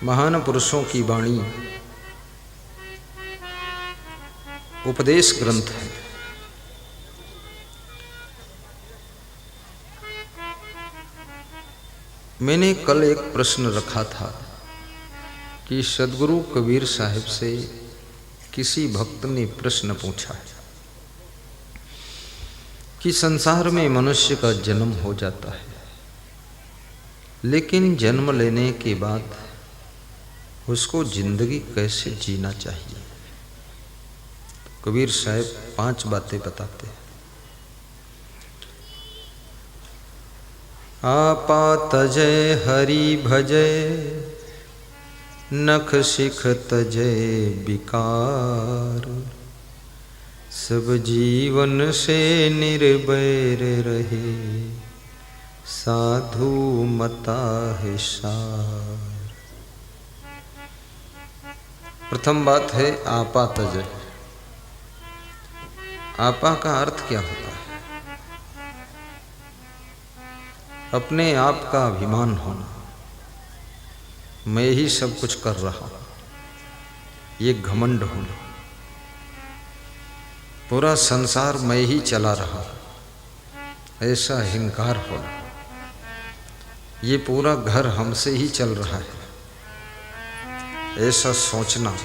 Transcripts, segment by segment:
महान पुरुषों की वाणी उपदेश ग्रंथ है। मैंने कल एक प्रश्न रखा था कि सद्गुरु कबीर साहिब से किसी भक्त ने प्रश्न पूछा कि संसार में मनुष्य का जन्म हो जाता है, लेकिन जन्म लेने के बाद उसको जिंदगी कैसे जीना चाहिए। कबीर साहब 5 बातें बताते हैं। आपा तजय हरि भजय, नख शिख तजय विकार, सब जीवन से निर्वैर रहे, साधु मता है सार। प्रथम बात है आपा तजय। आपा का अर्थ क्या होता है? अपने आप का अभिमान होना, मैं ही सब कुछ कर रहा हूं, ये घमंड होना। पूरा संसार मैं ही चला रहा हूं, ऐसा अहंकार होना। ये पूरा घर हमसे ही चल रहा है, ऐसा सोचना,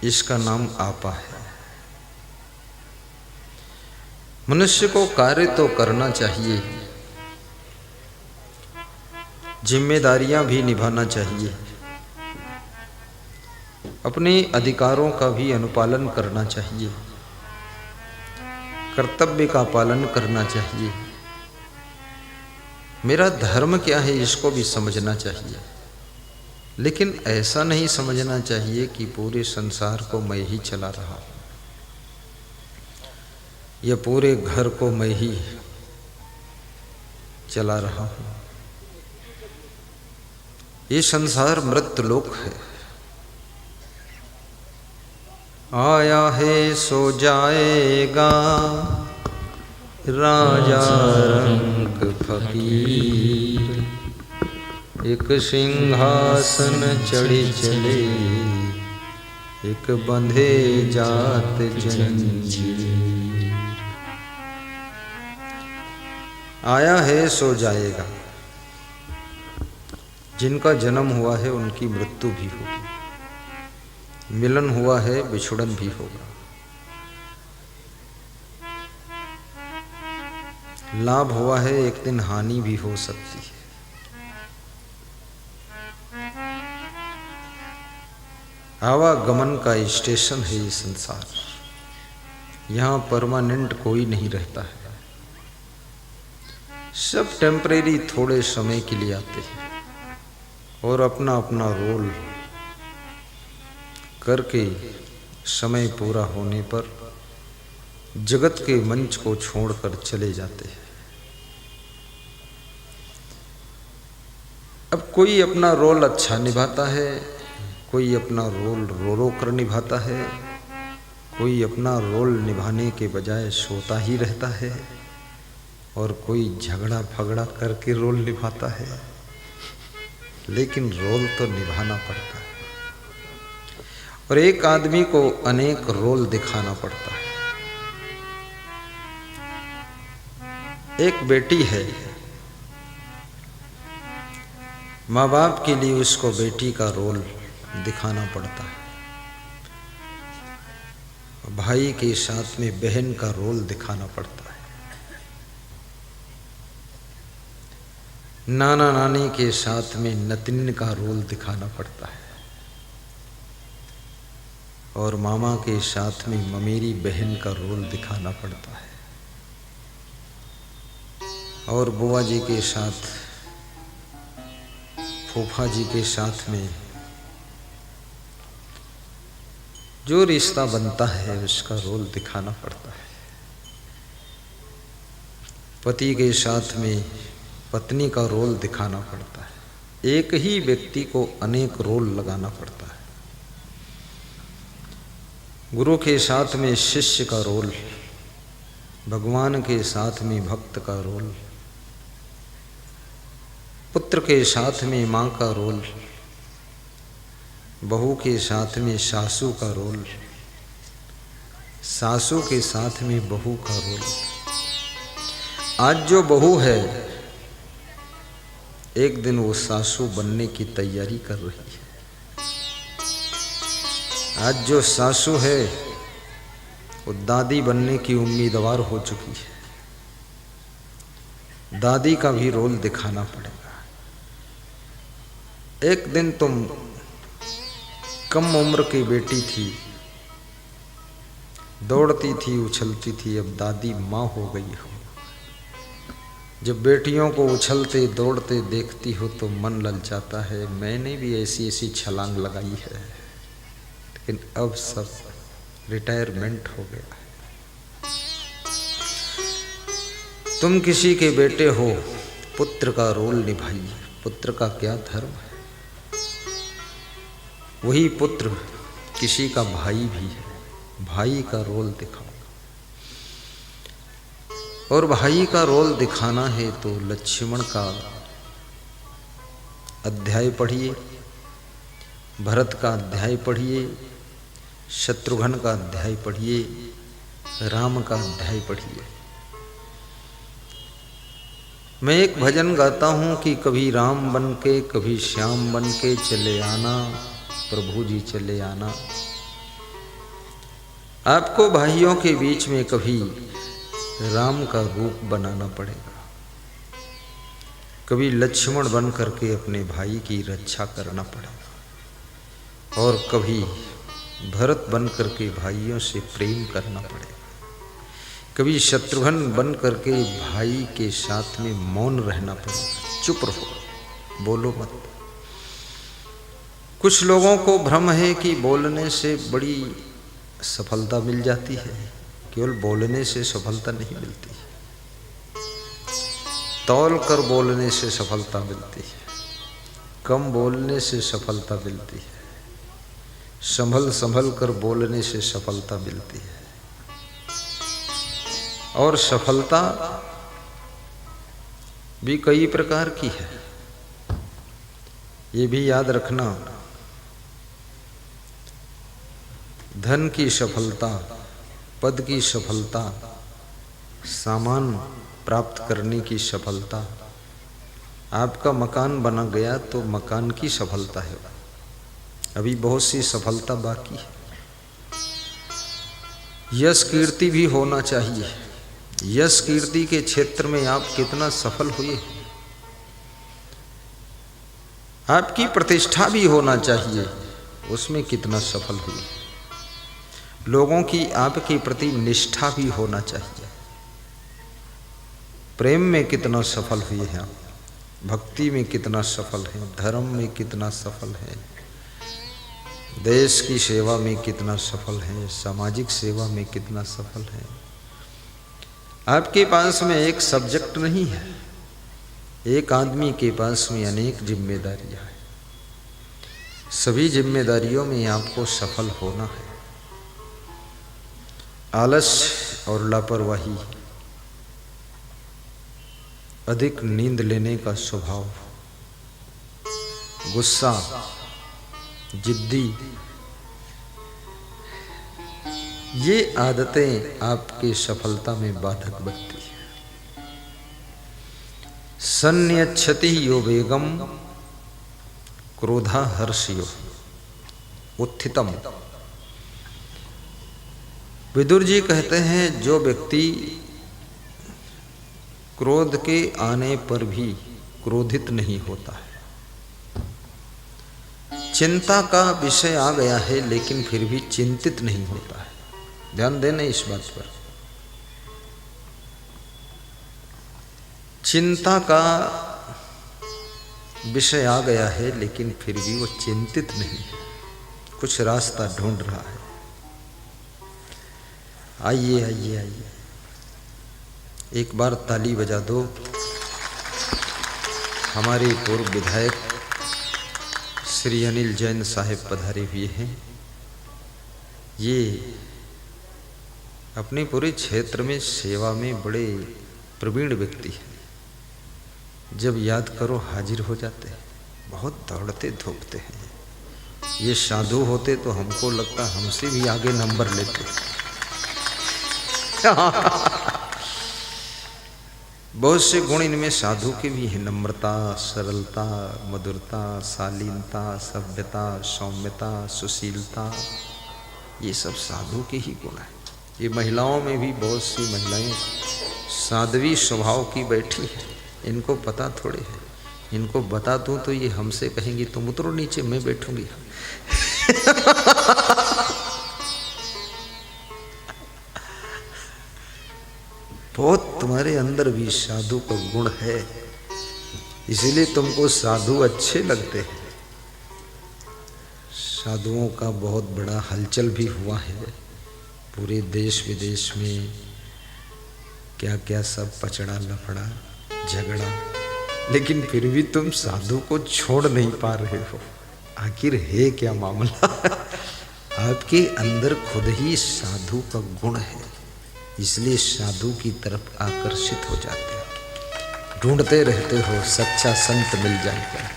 इसका नाम आपा है। मनुष्य को कार्य तो करना चाहिए, जिम्मेदारियां भी निभाना चाहिए, अपने अधिकारों का भी अनुपालन करना चाहिए, कर्तव्य का पालन करना चाहिए। मेरा धर्म क्या है इसको भी समझना चाहिए, लेकिन ऐसा नहीं समझना चाहिए कि पूरे संसार को मैं ही चला रहा हूं, या पूरे घर को मैं ही चला रहा हूं। ये संसार मृतलोक है, आया है सो जाएगा, राजा रंग फकीर, एक सिंहासन चढ़ी चले, एक बंधे जात जंजीर। आया है सो जाएगा। जिनका जन्म हुआ है उनकी मृत्यु भी होगी, मिलन हुआ है बिछुड़न भी होगा, लाभ हुआ है एक दिन हानि भी हो सकती है। आवागमन का स्टेशन है ये संसार, यहाँ परमानेंट कोई नहीं रहता है, सब टेम्परेरी थोड़े समय के लिए आते हैं और अपना अपना रोल करके समय पूरा होने पर जगत के मंच को छोड़कर चले जाते हैं। अब कोई अपना रोल अच्छा निभाता है, कोई अपना रोल रो रो कर निभाता है, कोई अपना रोल निभाने के बजाय सोता ही रहता है, और कोई झगड़ा फगड़ा करके रोल निभाता है। लेकिन रोल तो निभाना पड़ता है, और एक आदमी को अनेक रोल दिखाना पड़ता है। एक बेटी है, माँ बाप के लिए उसको बेटी का रोल दिखाना पड़ता है, भाई के साथ में बहन का रोल दिखाना पड़ता है, नाना नानी के साथ में नतिन का रोल दिखाना पड़ता है, और मामा के साथ में ममेरी बहन का रोल दिखाना पड़ता है, और बुआ जी के साथ फूफा जी के साथ में जो रिश्ता बनता है उसका रोल दिखाना पड़ता है। पति के साथ में पत्नी का रोल दिखाना पड़ता है। एक ही व्यक्ति को अनेक रोल लगाना पड़ता है। गुरु के साथ में शिष्य का रोल, भगवान के साथ में भक्त का रोल, पुत्र के साथ में माँ का रोल, बहू के साथ में सासू का रोल, सासू के साथ में बहू का रोल। आज जो बहू है एक दिन वो सासू बनने की तैयारी कर रही है। आज जो सासू है वो दादी बनने की उम्मीदवार हो चुकी है। दादी का भी रोल दिखाना पड़ेगा। एक दिन तुम कम उम्र की बेटी थी, दौड़ती थी, उछलती थी, अब दादी माँ हो गई हो। जब बेटियों को उछलते दौड़ते देखती हो तो मन ललचाता है, मैंने भी ऐसी ऐसी छलांग लगाई है, लेकिन अब सब रिटायरमेंट हो गया। तुम किसी के बेटे हो, पुत्र का रोल निभाइए। पुत्र का क्या धर्म है? वही पुत्र किसी का भाई भी है, भाई का रोल दिखाओ। और भाई का रोल दिखाना है तो लक्ष्मण का अध्याय पढ़िए, भरत का अध्याय पढ़िए, शत्रुघ्न का अध्याय पढ़िए, राम का अध्याय पढ़िए। मैं एक भजन गाता हूँ कि कभी राम बन के कभी श्याम बन के चले आना, प्रभु जी चले आना। आपको भाइयों के बीच में कभी राम का रूप बनाना पड़ेगा, कभी लक्ष्मण बन करके अपने भाई की रक्षा करना पड़ेगा, और कभी भरत बन करके भाइयों से प्रेम करना पड़ेगा, कभी शत्रुघ्न बन करके भाई के साथ में मौन रहना पड़ेगा। चुप रहो, बोलो मत। कुछ लोगों को भ्रम है कि बोलने से बड़ी सफलता मिल जाती है। केवल बोलने से सफलता नहीं मिलती, तौल कर बोलने से सफलता मिलती है, कम बोलने से सफलता मिलती है, संभल संभल कर बोलने से सफलता मिलती है। और सफलता भी कई प्रकार की है, ये भी याद रखना। धन की सफलता, पद की सफलता, सामान प्राप्त करने की सफलता। आपका मकान बना गया तो मकान की सफलता है, अभी बहुत सी सफलता बाकी है। यश कीर्ति भी होना चाहिए। यश कीर्ति के क्षेत्र में आप कितना सफल हुए, आपकी प्रतिष्ठा भी होना चाहिए, उसमें कितना सफल हुए। लोगों की आपके प्रति निष्ठा भी होना चाहिए। प्रेम में कितना सफल हुए हैं आप, भक्ति में कितना सफल हैं, धर्म में कितना सफल हैं, देश की सेवा में कितना सफल हैं, सामाजिक सेवा में कितना सफल हैं। आपके पास में एक सब्जेक्ट नहीं है, एक आदमी के पास में अनेक जिम्मेदारियां हैं। सभी जिम्मेदारियों में आपको सफल होना है। आलस्य और लापरवाही, अधिक नींद लेने का स्वभाव, गुस्सा, जिद्दी, ये आदतें आपके सफलता में बाधक बनती है। सन्यच्छति यो वेगम क्रोधा हर्षयो उत्थितम। विदुर जी कहते हैं, जो व्यक्ति क्रोध के आने पर भी क्रोधित नहीं होता है, चिंता का विषय आ गया है लेकिन फिर भी चिंतित नहीं होता है। ध्यान देना इस बात पर। चिंता का विषय आ गया है लेकिन फिर भी वो चिंतित नहीं है, कुछ रास्ता ढूंढ रहा है। आइए आइए आइए, एक बार ताली बजा दो। हमारे पूर्व विधायक श्री अनिल जैन साहब पधारे हुए हैं। ये अपने पूरे क्षेत्र में सेवा में बड़े प्रवीण व्यक्ति हैं। जब याद करो हाजिर हो जाते हैं। बहुत दौड़ते धूपते हैं। ये साधु होते तो हमको लगता हमसे भी आगे नंबर लेते। बहुत से गुण इनमें साधु के भी हैं। नम्रता, सरलता, मधुरता, शालीनता, सभ्यता, सौम्यता, सुशीलता, ये सब साधु के ही गुण हैं। ये महिलाओं में भी बहुत सी महिलाएं साध्वी स्वभाव की बैठी है। इनको पता थोड़े है। इनको बता दूं तो ये हमसे कहेंगी तुम उतरो नीचे, मैं बैठूंगी। बहुत तुम्हारे अंदर भी साधु का गुण है, इसीलिए तुमको साधु अच्छे लगते हैं। साधुओं का बहुत बड़ा हलचल भी हुआ है पूरे देश विदेश में। क्या क्या सब पचड़ा लफड़ा झगड़ा, लेकिन फिर भी तुम साधु को छोड़ नहीं पा रहे हो। आखिर है क्या मामला? आपके अंदर खुद ही साधु का गुण है, इसलिए साधु की तरफ आकर्षित हो जाते हो। ढूंढते रहते हो सच्चा संत मिल जाएगा।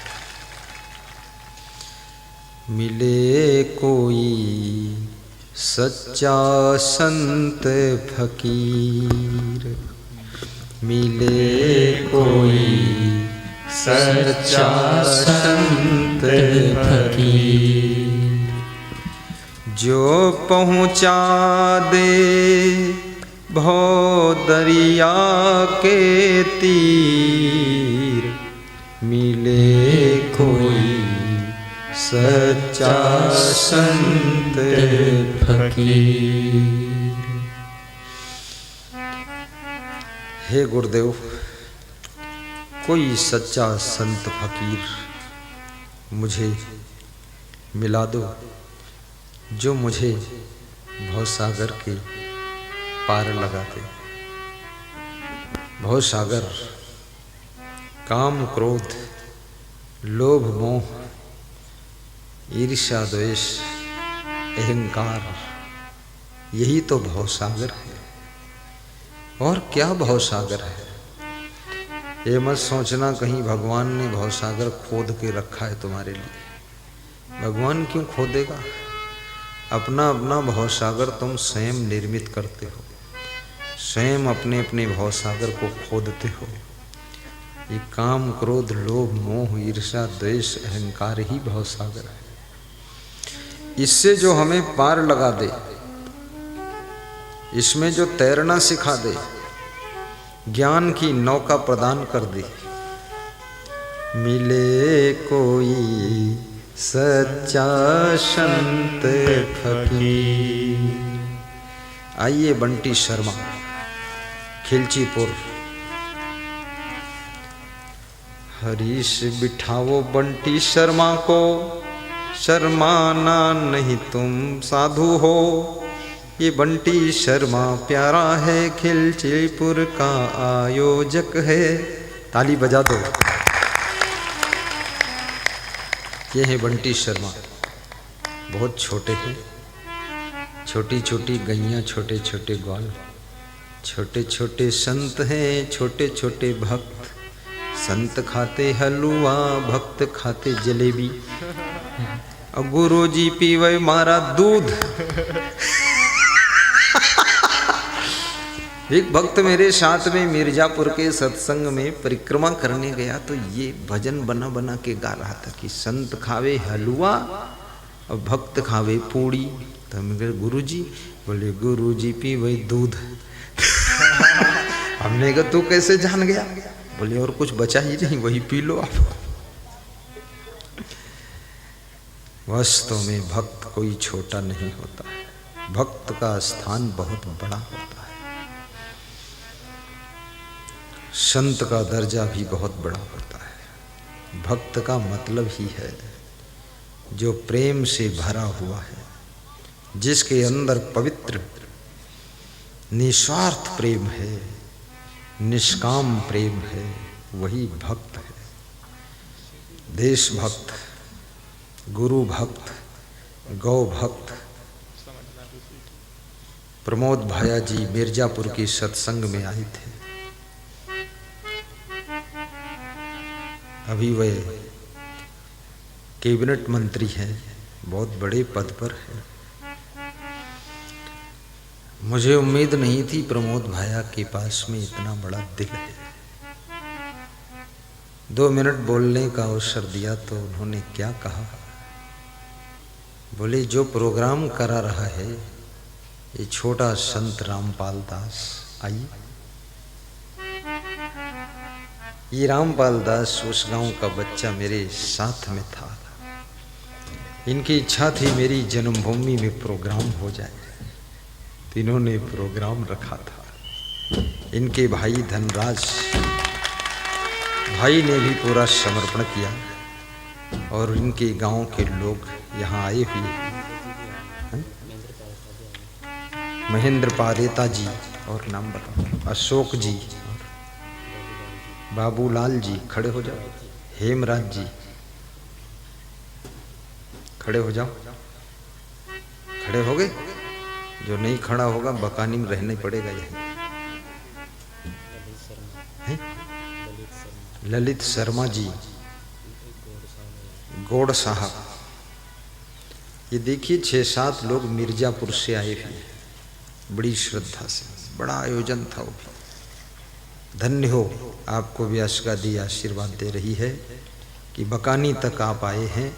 मिले कोई सच्चा संत फकीर, मिले कोई सच्चा संत फकीर, जो पहुँचा दे भव दरिया के तीर, मिले कोई सच्चा संत फकीर। हे गुरुदेव, कोई सच्चा संत फकीर मुझे मिला दो, जो मुझे भवसागर के पार लगा दे। भवसागर काम, क्रोध, लोभ, मोह, ईर्ष्या, द्वेष, अहंकार, यही तो भवसागर है। और क्या भवसागर है? ये मत सोचना कहीं भगवान ने भवसागर खोद के रखा है तुम्हारे लिए। भगवान क्यों खोदेगा? अपना अपना भवसागर तुम स्वयं निर्मित करते हो, स्वयं अपने अपने भवसागर को खोदते हो। ये काम, क्रोध, लोभ, मोह, ईर्ष्या, द्वेष, अहंकार ही भवसागर है। इससे जो हमें पार लगा दे, इसमें जो तैरना सिखा दे, ज्ञान की नौका प्रदान कर दे, मिले कोई सच्चा संत फकीर। आइए बंटी शर्मा, खिलचीपुर। हरीश बिठाओ बंटी शर्मा को, शर्माना नहीं तुम साधु हो। ये बंटी शर्मा प्यारा है, खिलचीपुर का आयोजक है। ताली बजा दो। ये है बंटी शर्मा, बहुत छोटे हैं। छोटी छोटी गैयाँ, छोटे छोटे ग्वाल, छोटे छोटे संत हैं, छोटे छोटे भक्त। संत खाते हलवा, भक्त खाते जलेबी, और गुरु जी पीवे मारा दूध। एक भक्त मेरे साथ में मिर्जापुर के सत्संग में परिक्रमा करने गया, तो ये भजन बना बना के गा रहा था कि संत खावे हलवा और भक्त खावे पूड़ी। तो हम कहे गुरु जी, बोले गुरु जी पीवे दूध। हमने कहा तू कैसे जान गया? बोले और कुछ बचा ही नहीं, वही पी लो आप। वास्तव में भक्त कोई छोटा नहीं होता है, भक्त का स्थान बहुत बड़ा होता है। संत का दर्जा भी बहुत बड़ा होता है। भक्त का मतलब ही है जो प्रेम से भरा हुआ है, जिसके अंदर पवित्र निस्वार्थ प्रेम है, निष्काम प्रेम है, वही भक्त है। देशभक्त, गुरु भक्त, गौ भक्त। प्रमोद भाया जी मिर्जापुर के सत्संग में आए थे। अभी वह कैबिनेट मंत्री हैं, बहुत बड़े पद पर है। मुझे उम्मीद नहीं थी प्रमोद भाया के पास में इतना बड़ा दिल है। 2 मिनट बोलने का अवसर दिया तो उन्होंने क्या कहा, बोले जो प्रोग्राम करा रहा है ये छोटा संत रामपाल दास, आइए। ये रामपाल दास उस गांव का बच्चा मेरे साथ में था। इनकी इच्छा थी मेरी जन्मभूमि में प्रोग्राम हो जाए, तो इन्होंने प्रोग्राम रखा था। इनके भाई धनराज भाई ने भी पूरा समर्पण किया और इनके गांव के लोग यहाँ आए हुए हैं। महेंद्र पारेता जी और नाम बताओ, अशोक जी, बाबूलाल जी, खड़े हो जाओ। हेमराज जी खड़े हो जाओ। खड़े हो गए? जो नहीं खड़ा होगा बकानी में रहना पड़ेगा। यही ललित शर्मा जी, गौड़ साहब, ये देखिए 6-7 लोग मिर्जापुर से आए हुए, बड़ी श्रद्धा से, बड़ा आयोजन था वो भी। धन्य हो, आपको भी आशका दी आशीर्वाद दे रही है कि बकानी तक आप आए हैं।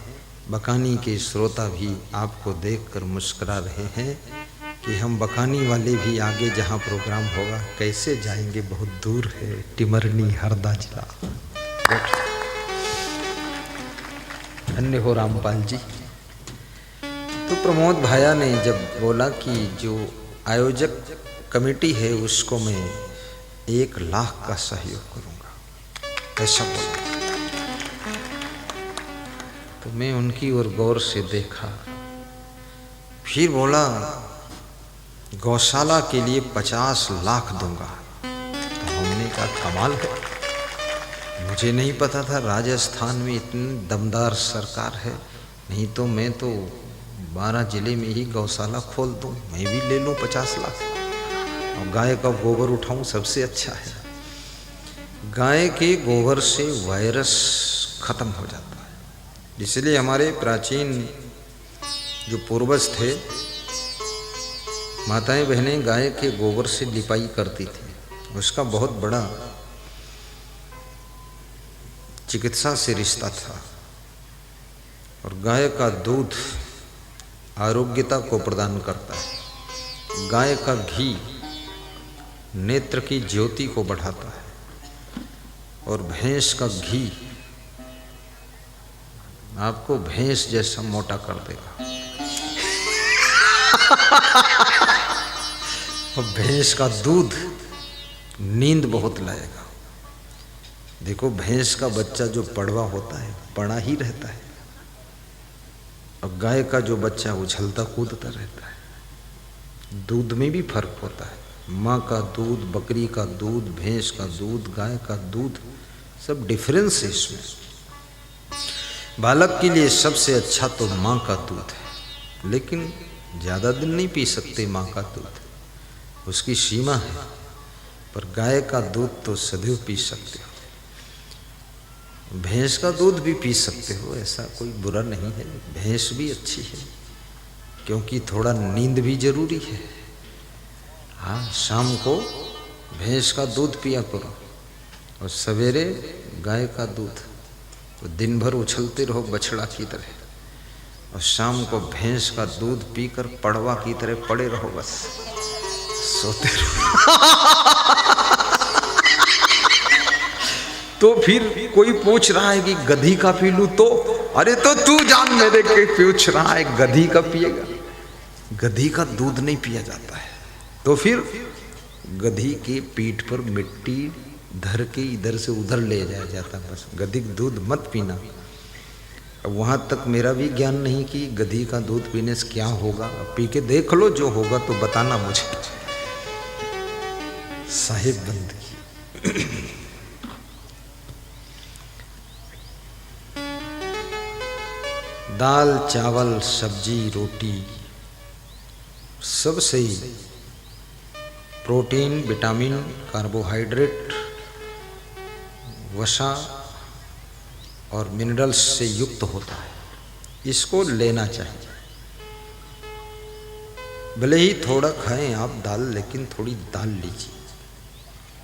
बकानी के श्रोता भी आपको देखकर मुस्कुरा रहे हैं कि हम बकानी वाले भी आगे जहाँ प्रोग्राम होगा कैसे जाएंगे, बहुत दूर है, टिमरनी हरदा जिला। धन्य हो रामपाल जी। तो प्रमोद भाया ने जब बोला कि जो आयोजक कमेटी है उसको मैं 1 लाख का सहयोग करूंगा, ऐसा बोला, तो मैं उनकी ओर गौर से देखा। फिर बोला गौशाला के लिए 50 लाख दूंगा। तो हमने कहा कमाल है, मुझे नहीं पता था राजस्थान में इतनी दमदार सरकार है, नहीं तो मैं तो 12 जिले में ही गौशाला खोल दूं, मैं भी ले लूं 50 लाख और गाय का गोबर उठाऊं, सबसे अच्छा है। गाय के गोबर से वायरस खत्म हो जाता है, इसलिए हमारे प्राचीन जो पूर्वज थे, माताएं बहनें गाय के गोबर से लिपाई करती थी। उसका बहुत बड़ा चिकित्सा से रिश्ता था। और गाय का दूध आरोग्यता को प्रदान करता है, गाय का घी नेत्र की ज्योति को बढ़ाता है, और भैंस का घी आपको भैंस जैसा मोटा कर देगा। और भैंस का दूध नींद बहुत लाएगा। देखो भैंस का बच्चा जो पड़वा होता है पड़ा ही रहता है, और गाय का जो बच्चा उछलता कूदता रहता है। दूध में भी फर्क होता है, माँ का दूध, बकरी का दूध, भैंस का दूध, गाय का दूध, सब डिफरेंस है इसमें। बालक के लिए सबसे अच्छा तो माँ का दूध है, लेकिन ज़्यादा दिन नहीं पी सकते माँ का दूध, उसकी सीमा है। पर गाय का दूध तो सदैव पी सकते हो, भैंस का दूध भी पी सकते हो, ऐसा कोई बुरा नहीं है। भैंस भी अच्छी है, क्योंकि थोड़ा नींद भी जरूरी है। हाँ, शाम को भैंस का दूध पिया करो और सवेरे गाय का दूध, तो दिन भर उछलते रहो बछड़ा की तरह, और शाम को भैंस का दूध पीकर पड़वा की तरह पड़े रहो, बस सोते रहो। तो फिर कोई पूछ रहा है कि गधी का पी लूं, तो अरे तो तू जान मेरे के पूछ रहा है गधी का पिएगा? गधी का दूध नहीं पिया जाता है। तो फिर गधी के पीठ पर मिट्टी धर के इधर से उधर ले जाया जाता, बस गधी का दूध मत पीना। अब वहाँ तक मेरा भी ज्ञान नहीं कि गधी का दूध पीने से क्या होगा, पी के देख लो, जो होगा तो बताना मुझे। साहिब बंदगी। दाल चावल सब्जी रोटी सब सही, प्रोटीन विटामिन कार्बोहाइड्रेट वसा और मिनरल्स से युक्त होता है, इसको लेना चाहिए। भले ही थोड़ा खाएं आप दाल, लेकिन थोड़ी दाल लीजिए,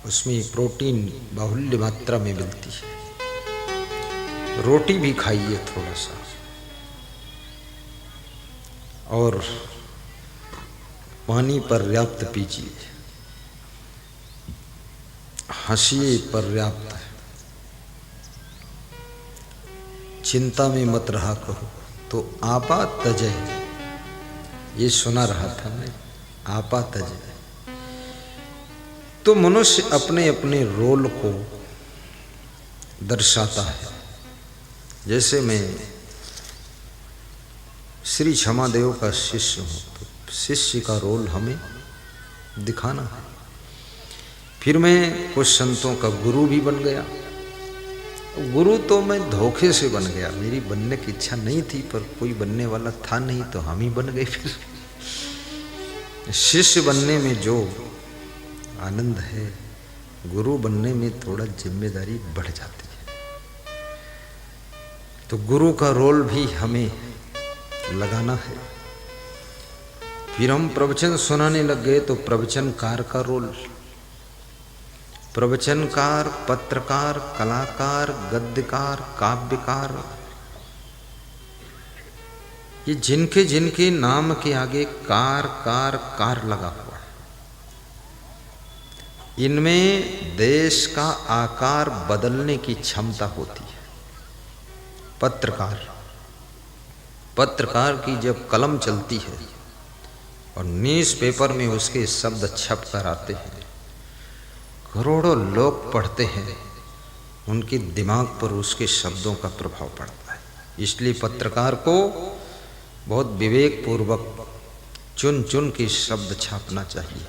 उसमें प्रोटीन बाहुल्य मात्रा में मिलती है। रोटी भी खाइए थोड़ा सा, और पानी पर्याप्त पीजिए, हंसिए पर्याप्त, चिंता में मत रहा करो। तो आपा तजय, ये सुना रहा था मैं, आपा तजय। तो मनुष्य अपने अपने रोल को दर्शाता है। जैसे मैं श्री क्षमादेव का शिष्य हूँ, तो शिष्य का रोल हमें दिखाना है। फिर मैं कुछ संतों का गुरु भी बन गया। गुरु तो मैं धोखे से बन गया, मेरी बनने की इच्छा नहीं थी, पर कोई बनने वाला था नहीं तो हम ही बन गए। फिर शिष्य बनने में जो आनंद है, गुरु बनने में थोड़ा जिम्मेदारी बढ़ जाती है। तो गुरु का रोल भी हमें लगाना है। फिर हम प्रवचन सुनाने लग गए, तो प्रवचनकार का रोल, प्रवचनकार, पत्रकार, कलाकार, गद्यकार, काव्यकार, ये जिनके जिनके नाम के आगे कार कार कार लगा हुआ है, इनमें देश का आकार बदलने की क्षमता होती है। पत्रकार की जब कलम चलती है और न्यूज़ पेपर में उसके शब्द छप कर आते हैं, करोड़ों लोग पढ़ते हैं, उनके दिमाग पर उसके शब्दों का प्रभाव पड़ता है। इसलिए पत्रकार को बहुत विवेक पूर्वक चुन चुन के शब्द छापना चाहिए।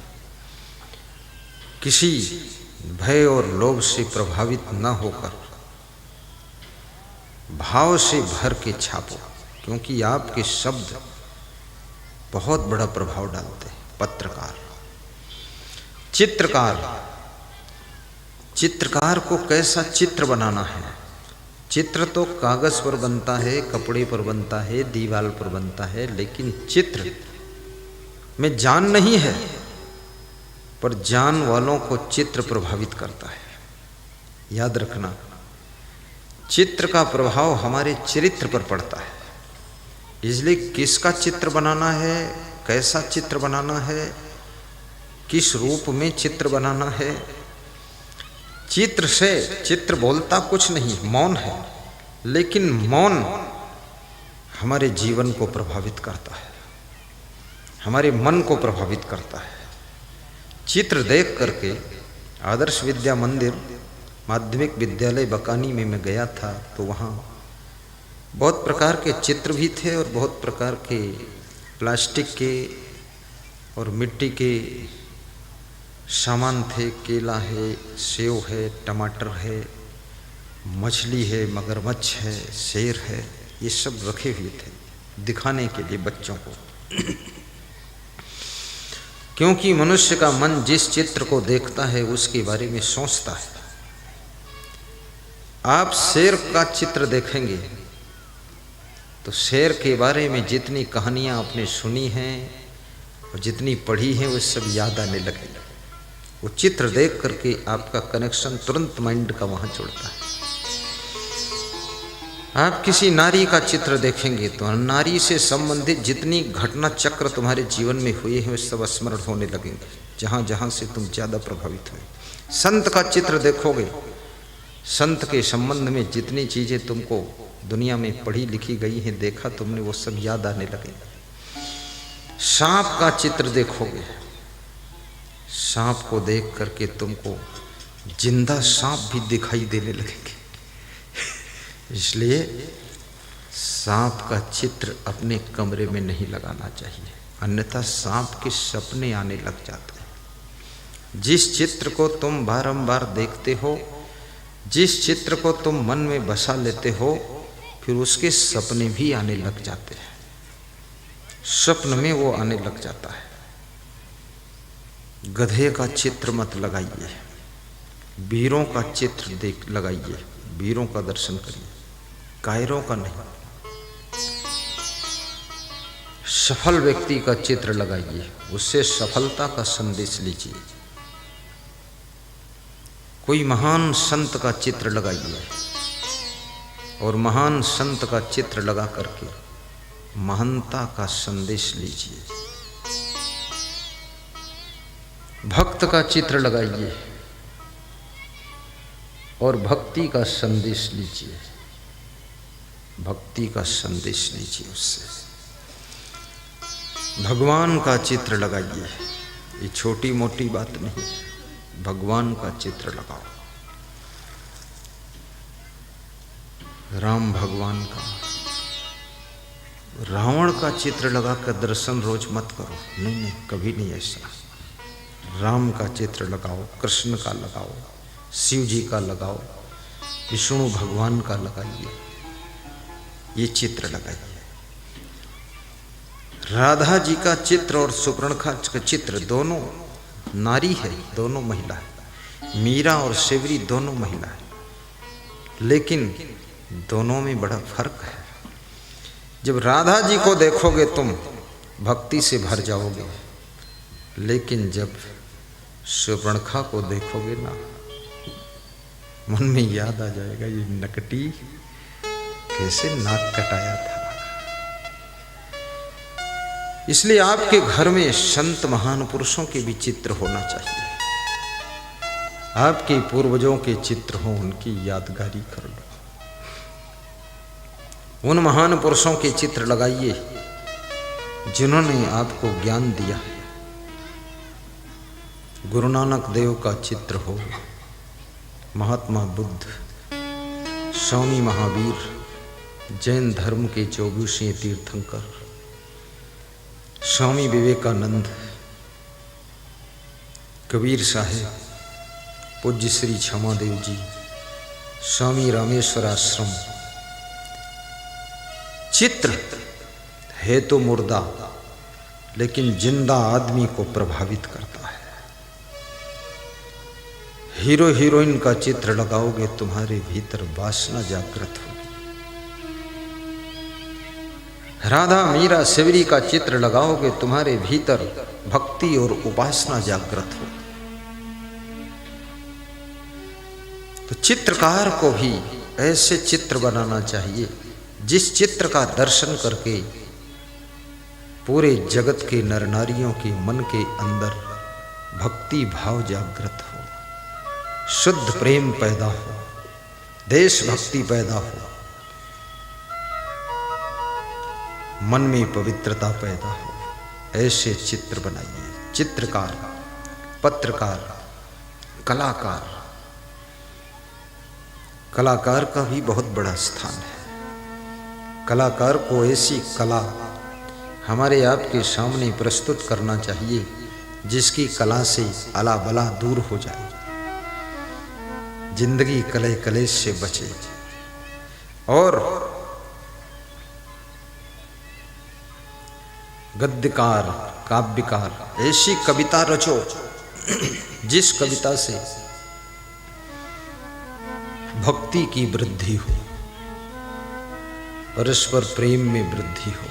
किसी भय और लोभ से प्रभावित न होकर भाव से भर के छापो, क्योंकि आपके शब्द बहुत बड़ा प्रभाव डालते हैं। पत्रकार, चित्रकार को कैसा चित्र बनाना है। चित्र तो कागज पर बनता है, कपड़े पर बनता है, दीवार पर बनता है, लेकिन चित्र में जान नहीं है, पर जान वालों को चित्र प्रभावित करता है। याद रखना, चित्र का प्रभाव हमारे चरित्र पर पड़ता है। इसलिए किसका चित्र बनाना है, कैसा चित्र बनाना है, किस रूप में चित्र बनाना है। चित्र से, चित्र बोलता कुछ नहीं, मौन है, लेकिन मौन हमारे जीवन को प्रभावित करता है, हमारे मन को प्रभावित करता है। चित्र देख करके आदर्श विद्या मंदिर माध्यमिक विद्यालय बकानी में मैं गया था, तो वहाँ बहुत प्रकार के चित्र भी थे और बहुत प्रकार के प्लास्टिक के और मिट्टी के सामान थे। केला है, सेव है, टमाटर है, मछली है, मगरमच्छ है, शेर है, ये सब रखे हुए थे दिखाने के लिए बच्चों को। क्योंकि मनुष्य का मन जिस चित्र को देखता है उसके बारे में सोचता है। आप शेर का चित्र देखेंगे तो शेर के बारे में जितनी कहानियां आपने सुनी हैं और जितनी पढ़ी हैं वो सब याद आने लगेगा। वो चित्र देख करके आपका कनेक्शन तुरंत माइंड का वहां जुड़ता है। आप किसी नारी का चित्र देखेंगे तो नारी से संबंधित जितनी घटना चक्र तुम्हारे जीवन में हुए हैं वे सब स्मरण होने लगेंगे, जहां जहां से तुम ज्यादा प्रभावित हुए। संत का चित्र देखोगे, संत के संबंध में जितनी चीजें तुमको दुनिया में पढ़ी लिखी गई हैं, देखा तुमने, वो सब याद आने लगेंगे। सांप का चित्र देखोगे, सांप को देख करके तुमको जिंदा सांप भी दिखाई देने लगेंगे। इसलिए सांप का चित्र अपने कमरे में नहीं लगाना चाहिए, अन्यथा सांप के सपने आने लग जाते हैं। जिस चित्र को तुम बारंबार देखते हो, जिस चित्र को तुम मन में बसा लेते हो, फिर उसके सपने भी आने लग जाते हैं, स्वप्न में वो आने लग जाता है। गधे का चित्र मत लगाइए, वीरों का चित्र देख लगाइए, वीरों का दर्शन करिए। कायरों का नहीं। सफल व्यक्ति का चित्र लगाइए, उससे सफलता का संदेश लीजिए। कोई महान संत का चित्र लगाइए और महान संत का चित्र लगा करके महानता का संदेश लीजिए। भक्त का चित्र लगाइए और भक्ति का संदेश लीजिए। भक्ति का संदेश लीजिए उससे। भगवान का चित्र लगाइए, ये छोटी मोटी बात नहीं, भगवान का चित्र लगाओ। राम भगवान का। रावण का चित्र लगाकर दर्शन रोज मत करो, नहीं नहीं, कभी नहीं ऐसा। राम का चित्र लगाओ, कृष्ण का लगाओ, शिव जी का लगाओ, विष्णु भगवान का लगाइए, ये चित्र लगाइए। राधा जी का चित्र और सुपर्णखा का चित्र, दोनों नारी है, दोनों महिला है। मीरा और सेवरी दोनों महिला है, लेकिन दोनों में बड़ा फर्क है। जब राधा जी को देखोगे तुम भक्ति से भर जाओगे, लेकिन जब सुपर्णखा को देखोगे ना, मन में याद आ जाएगा ये नकटी कैसे नाक कटाया था। इसलिए आपके घर में संत महान पुरुषों के भी चित्र होना चाहिए। आपके पूर्वजों के चित्र हो, उनकी यादगारी कर लो। उन महान पुरुषों के चित्र लगाइए जिन्होंने आपको ज्ञान दिया। गुरु नानक देव का चित्र हो, महात्मा बुद्ध, स्वामी महावीर, जैन धर्म के 24वें तीर्थंकर, स्वामी विवेकानंद, कबीर साहेब, पूज्य श्री क्षमादेव जी, स्वामी रामेश्वर आश्रम। चित्र है तो मुर्दा, लेकिन जिंदा आदमी को प्रभावित करता है। हीरो हीरोइन का चित्र लगाओगे, तुम्हारे भीतर वासना जागृत होगी। राधा मीरा सेवरी का चित्र लगाओगे, तुम्हारे भीतर भक्ति और उपासना जागृत होगी। तो चित्रकार को भी ऐसे चित्र बनाना चाहिए जिस चित्र का दर्शन करके पूरे जगत के नर नारियों के मन के अंदर भक्ति भाव जागृत हो, शुद्ध प्रेम पैदा हो, देशभक्ति पैदा हो, मन में पवित्रता पैदा हो। ऐसे चित्र बनाइए। चित्रकार, पत्रकार, कलाकार। कलाकार का भी बहुत बड़ा स्थान है। कलाकार को ऐसी कला हमारे आपके सामने प्रस्तुत करना चाहिए जिसकी कला से अला बला दूर हो जाए, जिंदगी कले कलेश से बचे। और गद्यकार, काव्यकार, ऐसी कविता रचो जिस कविता से भक्ति की वृद्धि हो, परस्पर प्रेम में वृद्धि हो।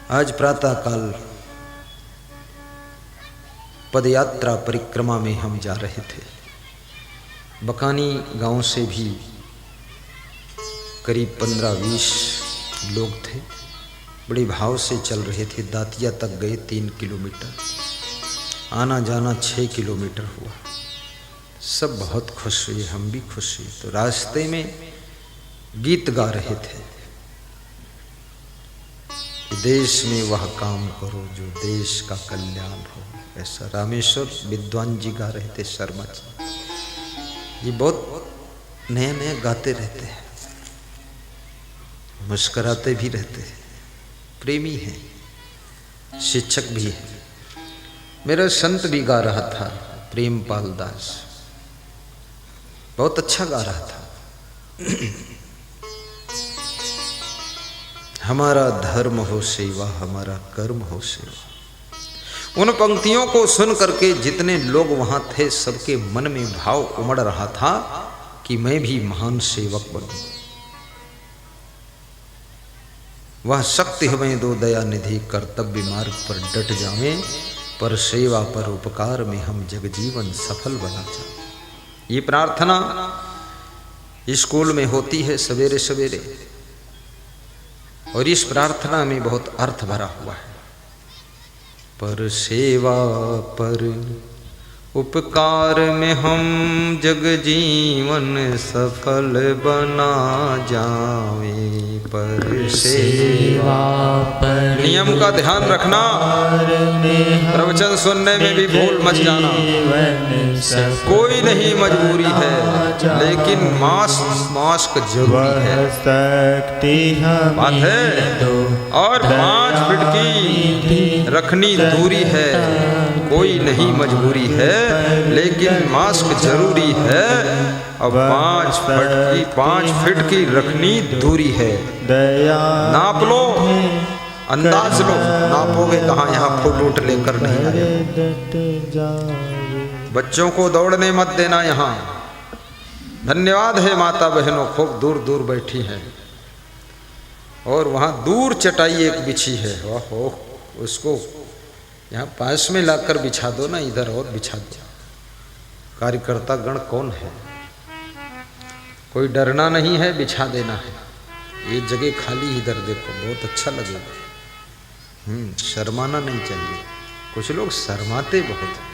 आज प्रातः काल पदयात्रा परिक्रमा में हम जा रहे थे। बकानी गांव से भी करीब 15-20 लोग थे। बड़े भाव से चल रहे थे। दातिया तक गए 3 किलोमीटर, आना जाना 6 किलोमीटर हुआ। सब बहुत खुश हुए, हम भी खुश हुए। तो रास्ते में गीत गा रहे थे कि देश में वह काम करो जो देश का कल्याण हो। ऐसा रामेश्वर विद्वान जी गा रहे थे, शर्मा जी। ये बहुत नया नया गाते रहते हैं, मुस्कुराते भी रहते हैं, प्रेमी हैं, शिक्षक भी हैं। मेरा संत भी गा रहा था, प्रेमपाल दास, बहुत अच्छा गा रहा था। हमारा धर्म हो सेवा, हमारा कर्म हो सेवा। उन पंक्तियों को सुन करके जितने लोग वहां थे सबके मन में भाव उमड़ रहा था कि मैं भी महान सेवक बनूं। वह शक्ति हमें दो दया निधि, कर्तव्य मार्ग पर डट जावें, पर सेवा पर उपकार में हम जगजीवन सफल बना जाएं। ये प्रार्थना स्कूल में होती है सवेरे सवेरे, और इस प्रार्थना में बहुत अर्थ भरा हुआ है। पर सेवा पर उपकार में हम जग जीवन सफल बना जावें, पर सेवा पर नियम का ध्यान रखना, प्रवचन सुनने में भी भूल मत जाना। कोई नहीं मजबूरी है, लेकिन मास्क जरूरी है, बात है। और 5 फीट की रखनी दूरी है, कोई नहीं मजबूरी है, लेकिन मास्क जरूरी है। अब 5 फीट की रखनी दूरी है। नाप लो, अंदाज लो, नापोगे कहाँ, यहाँ फुट लेकर नहीं आए। बच्चों को दौड़ने मत देना यहाँ। धन्यवाद है माता बहनों, खूब दूर दूर बैठी हैं, और वहाँ दूर चटाई एक बिछी है, ओहो, उसको यहाँ पास में लाकर बिछा दो ना, इधर और बिछा दो। कार्यकर्ता गण कौन है, कोई डरना नहीं है, बिछा देना है। ये जगह खाली, इधर देखो, बहुत अच्छा लगेगा। शर्माना नहीं चाहिए। कुछ लोग शर्माते बहुत हैं,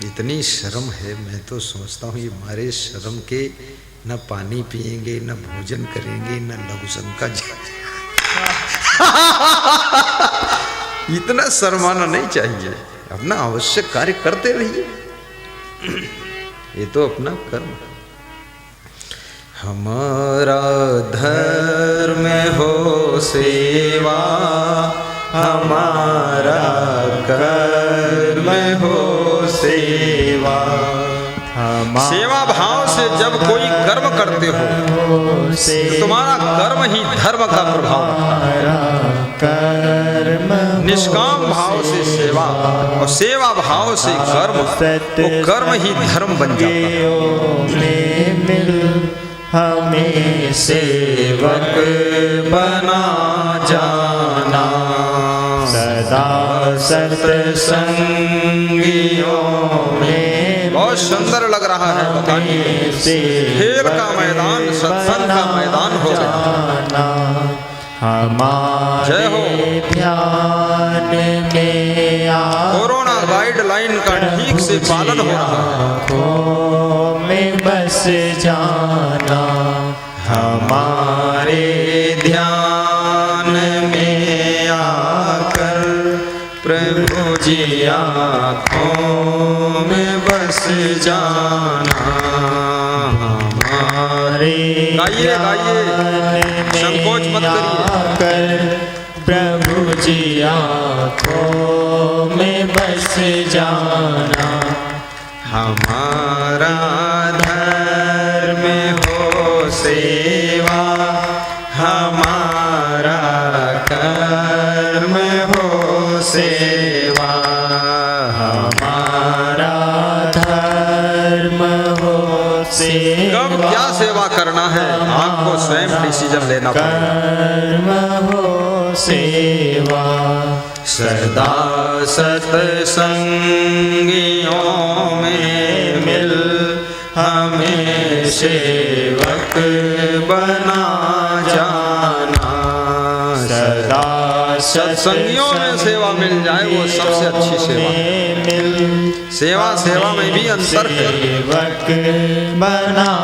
इतनी शर्म है। मैं तो सोचता हूँ ये मारे शर्म के न पानी पिएंगे, न भोजन करेंगे, न लघुसन का इतना शर्माना नहीं चाहिए। अपना आवश्यक कार्य करते रहिए, ये तो अपना कर्म है। हमारा धर्म हो सेवा, हमारा कर्म हो सेवा। सेवा भाव से जब कोई कर्म करते हो तो तुम्हारा कर्म ही धर्म का प्रभाव रखता है। निष्काम भाव से सेवा और सेवा भाव से कर्म, वो कर्म ही धर्म बन जाता है। हमें सेवक बना जाना, सदा सत्संगियों में। बहुत सुंदर लग रहा है, बताइए। खेल का मैदान सत्संग का मैदान हो जाना। हमारे ध्यान में कोरोना गाइडलाइन का ठीक से पालन हो रहा है, में बस जाना। हमारे ध्यान में आकर प्रभु जी आँखों में बस जाना। हमारे गाइए संकोच मत करिए। प्रभु जी आँखों में बस जाना। हमारा धर्म हो सेवा, हमारा कर्म हो सेवा। हमारा धर्म हो सेवा। कब क्या सेवा करना है आपको स्वयं डिसीजन लेना पड़ेगा। कर्म हो सेवा, सदा सत्संगियों में मिल हमें सेवक बना जाना। सदा सत्संगियों में सेवा मिल जाए वो सबसे अच्छी सेवा है। सेवा में भी अंतर है। सेवक बना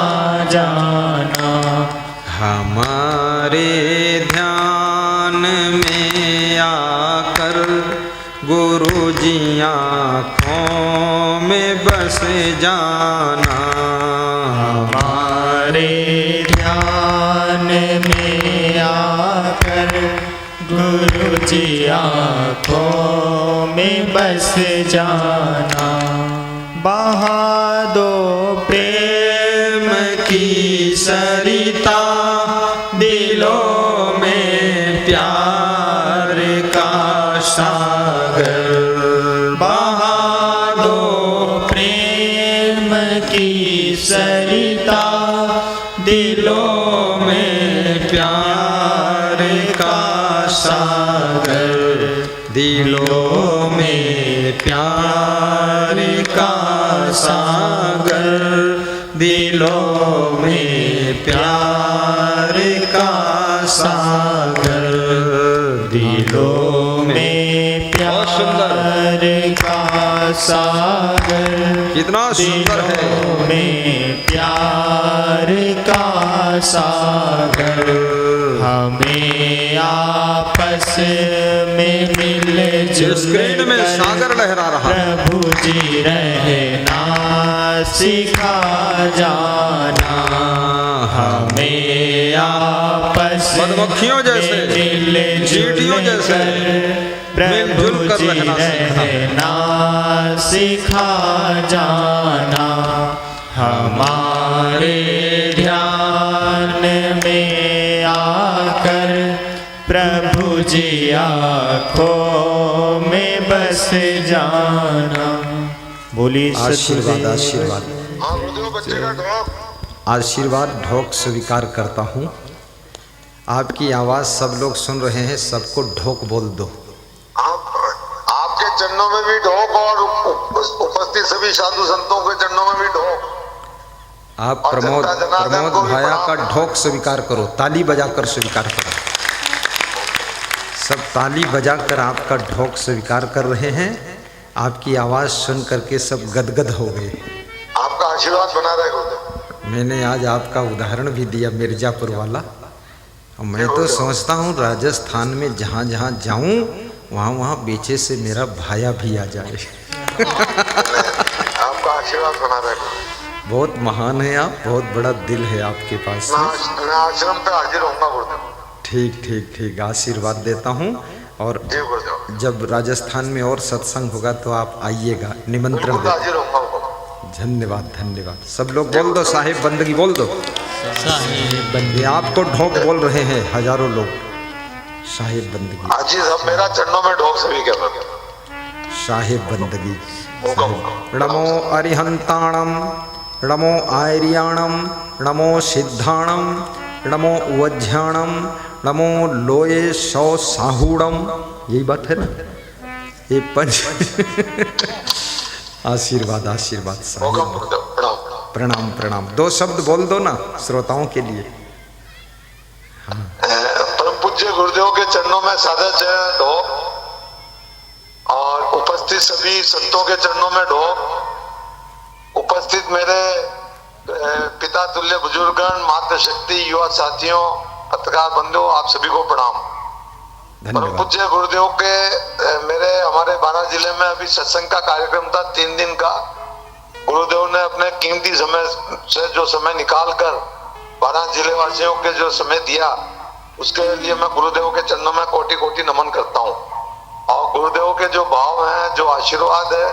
जाना। हमारे ध्यान में आकर गुरु जी आँखों में बस जाना। हमारे ध्यान में आकर गुरु जी आँखों में बस जाना। बहा दो प्रेम की सरिता दिलों में प्यार का सागर। बहा दो प्रेम की सरिता दिलों में प्यार का सागर, दिलों में प्यार का सागर, दिलों में प्यार का सागर, दिलों में प्यार का सागर। कितना सुंदर है। दिलों में प्यार का सागर, हमें आपस में मिलजुल स्क्रीन में सागर लहरा रहा, प्रभु जी रहना सिखा जाना। हमें आपस मधुमक्खियों जैसे, चींटियों जैसे प्रभु जी रहना सिखा जाना। हमारे ध्यान में आकर प्रभु जी आँखों में बस जाना। बोली आशीर्वाद, आशीर्वाद, आशीर्वाद ढोक स्वीकार करता हूँ। आपकी आवाज़ सब लोग सुन रहे हैं, सबको ढोक बोल दो। आपके चरणों में भी ढोक और उपस्थित सभी साधु संतों के चरणों में भी ढोक। आप प्रमोद भाया का ढोक स्वीकार करो, ताली बजाकर स्वीकार करो। सब ताली बजाकर आपका ढोक स्वीकार कर रहे हैं। आपकी आवाज़ सुन करके सब गदगद हो गए। आपका आशीर्वाद बना रहे गुरुदेव। मैंने आज आपका उदाहरण भी दिया मिर्जापुर वाला। मैं तो सोचता हूँ राजस्थान में जहाँ जहाँ जाऊँ वहाँ वहाँ बीचे से मेरा भाया भी आ जाए। आपका आशीर्वाद बना रहे। बहुत महान है आप, बहुत बड़ा दिल है आपके पास। मैं आश्रम पे हाजिर होऊंगा गुरुदेव। ठीक ठीक ठीक, आशीर्वाद देता हूँ। और जब राजस्थान में और सत्संग होगा तो आप आइएगा, निमंत्रण दे। धन्यवाद धन्यवाद। सब लोग बोल दो साहिब बंदगी, बोल दो साहिब बंदगी। आपको ढोक बोल रहे हैं हजारों लोग, साहिब बंदगी। आज ही सब मेरा चरणों में ढोक सभी के साहिब बंदगी। नमो अरिहंताणम, नमो आर्याणम, नमो सिद्धाणम, नमो वज्याणम, नमो लोये सौ साहूणम। यही बात है ना, ये पंच। आशीर्वाद आशीर्वाद साहिब। प्रणाम प्रणाम। दो शब्द बोल दो ना श्रोताओं के लिए। परम पूज्य गुरुदेव के चरणों में सादर चरण ढोक और उपस्थित सभी संतों के चरणों में ढोक। उपस्थित मेरे पिता तुल्य बुजुर्गगण, मातृशक्ति, युवा साथियों, पत्रकार बंधुओं, आप सभी को प्रणाम। परम पूज्य गुरुदेव के हमारे 12 जिले में अभी सत्संग का कार्यक्रम था 3 दिन का। गुरुदेव ने अपने कीमती समय से जो समय निकाल कर 12 जिले वासियों के जो समय दिया, उसके लिए मैं गुरुदेव के चरणों में कोटि कोटि नमन करता हूँ। और गुरुदेव के जो भाव हैं, जो आशीर्वाद है,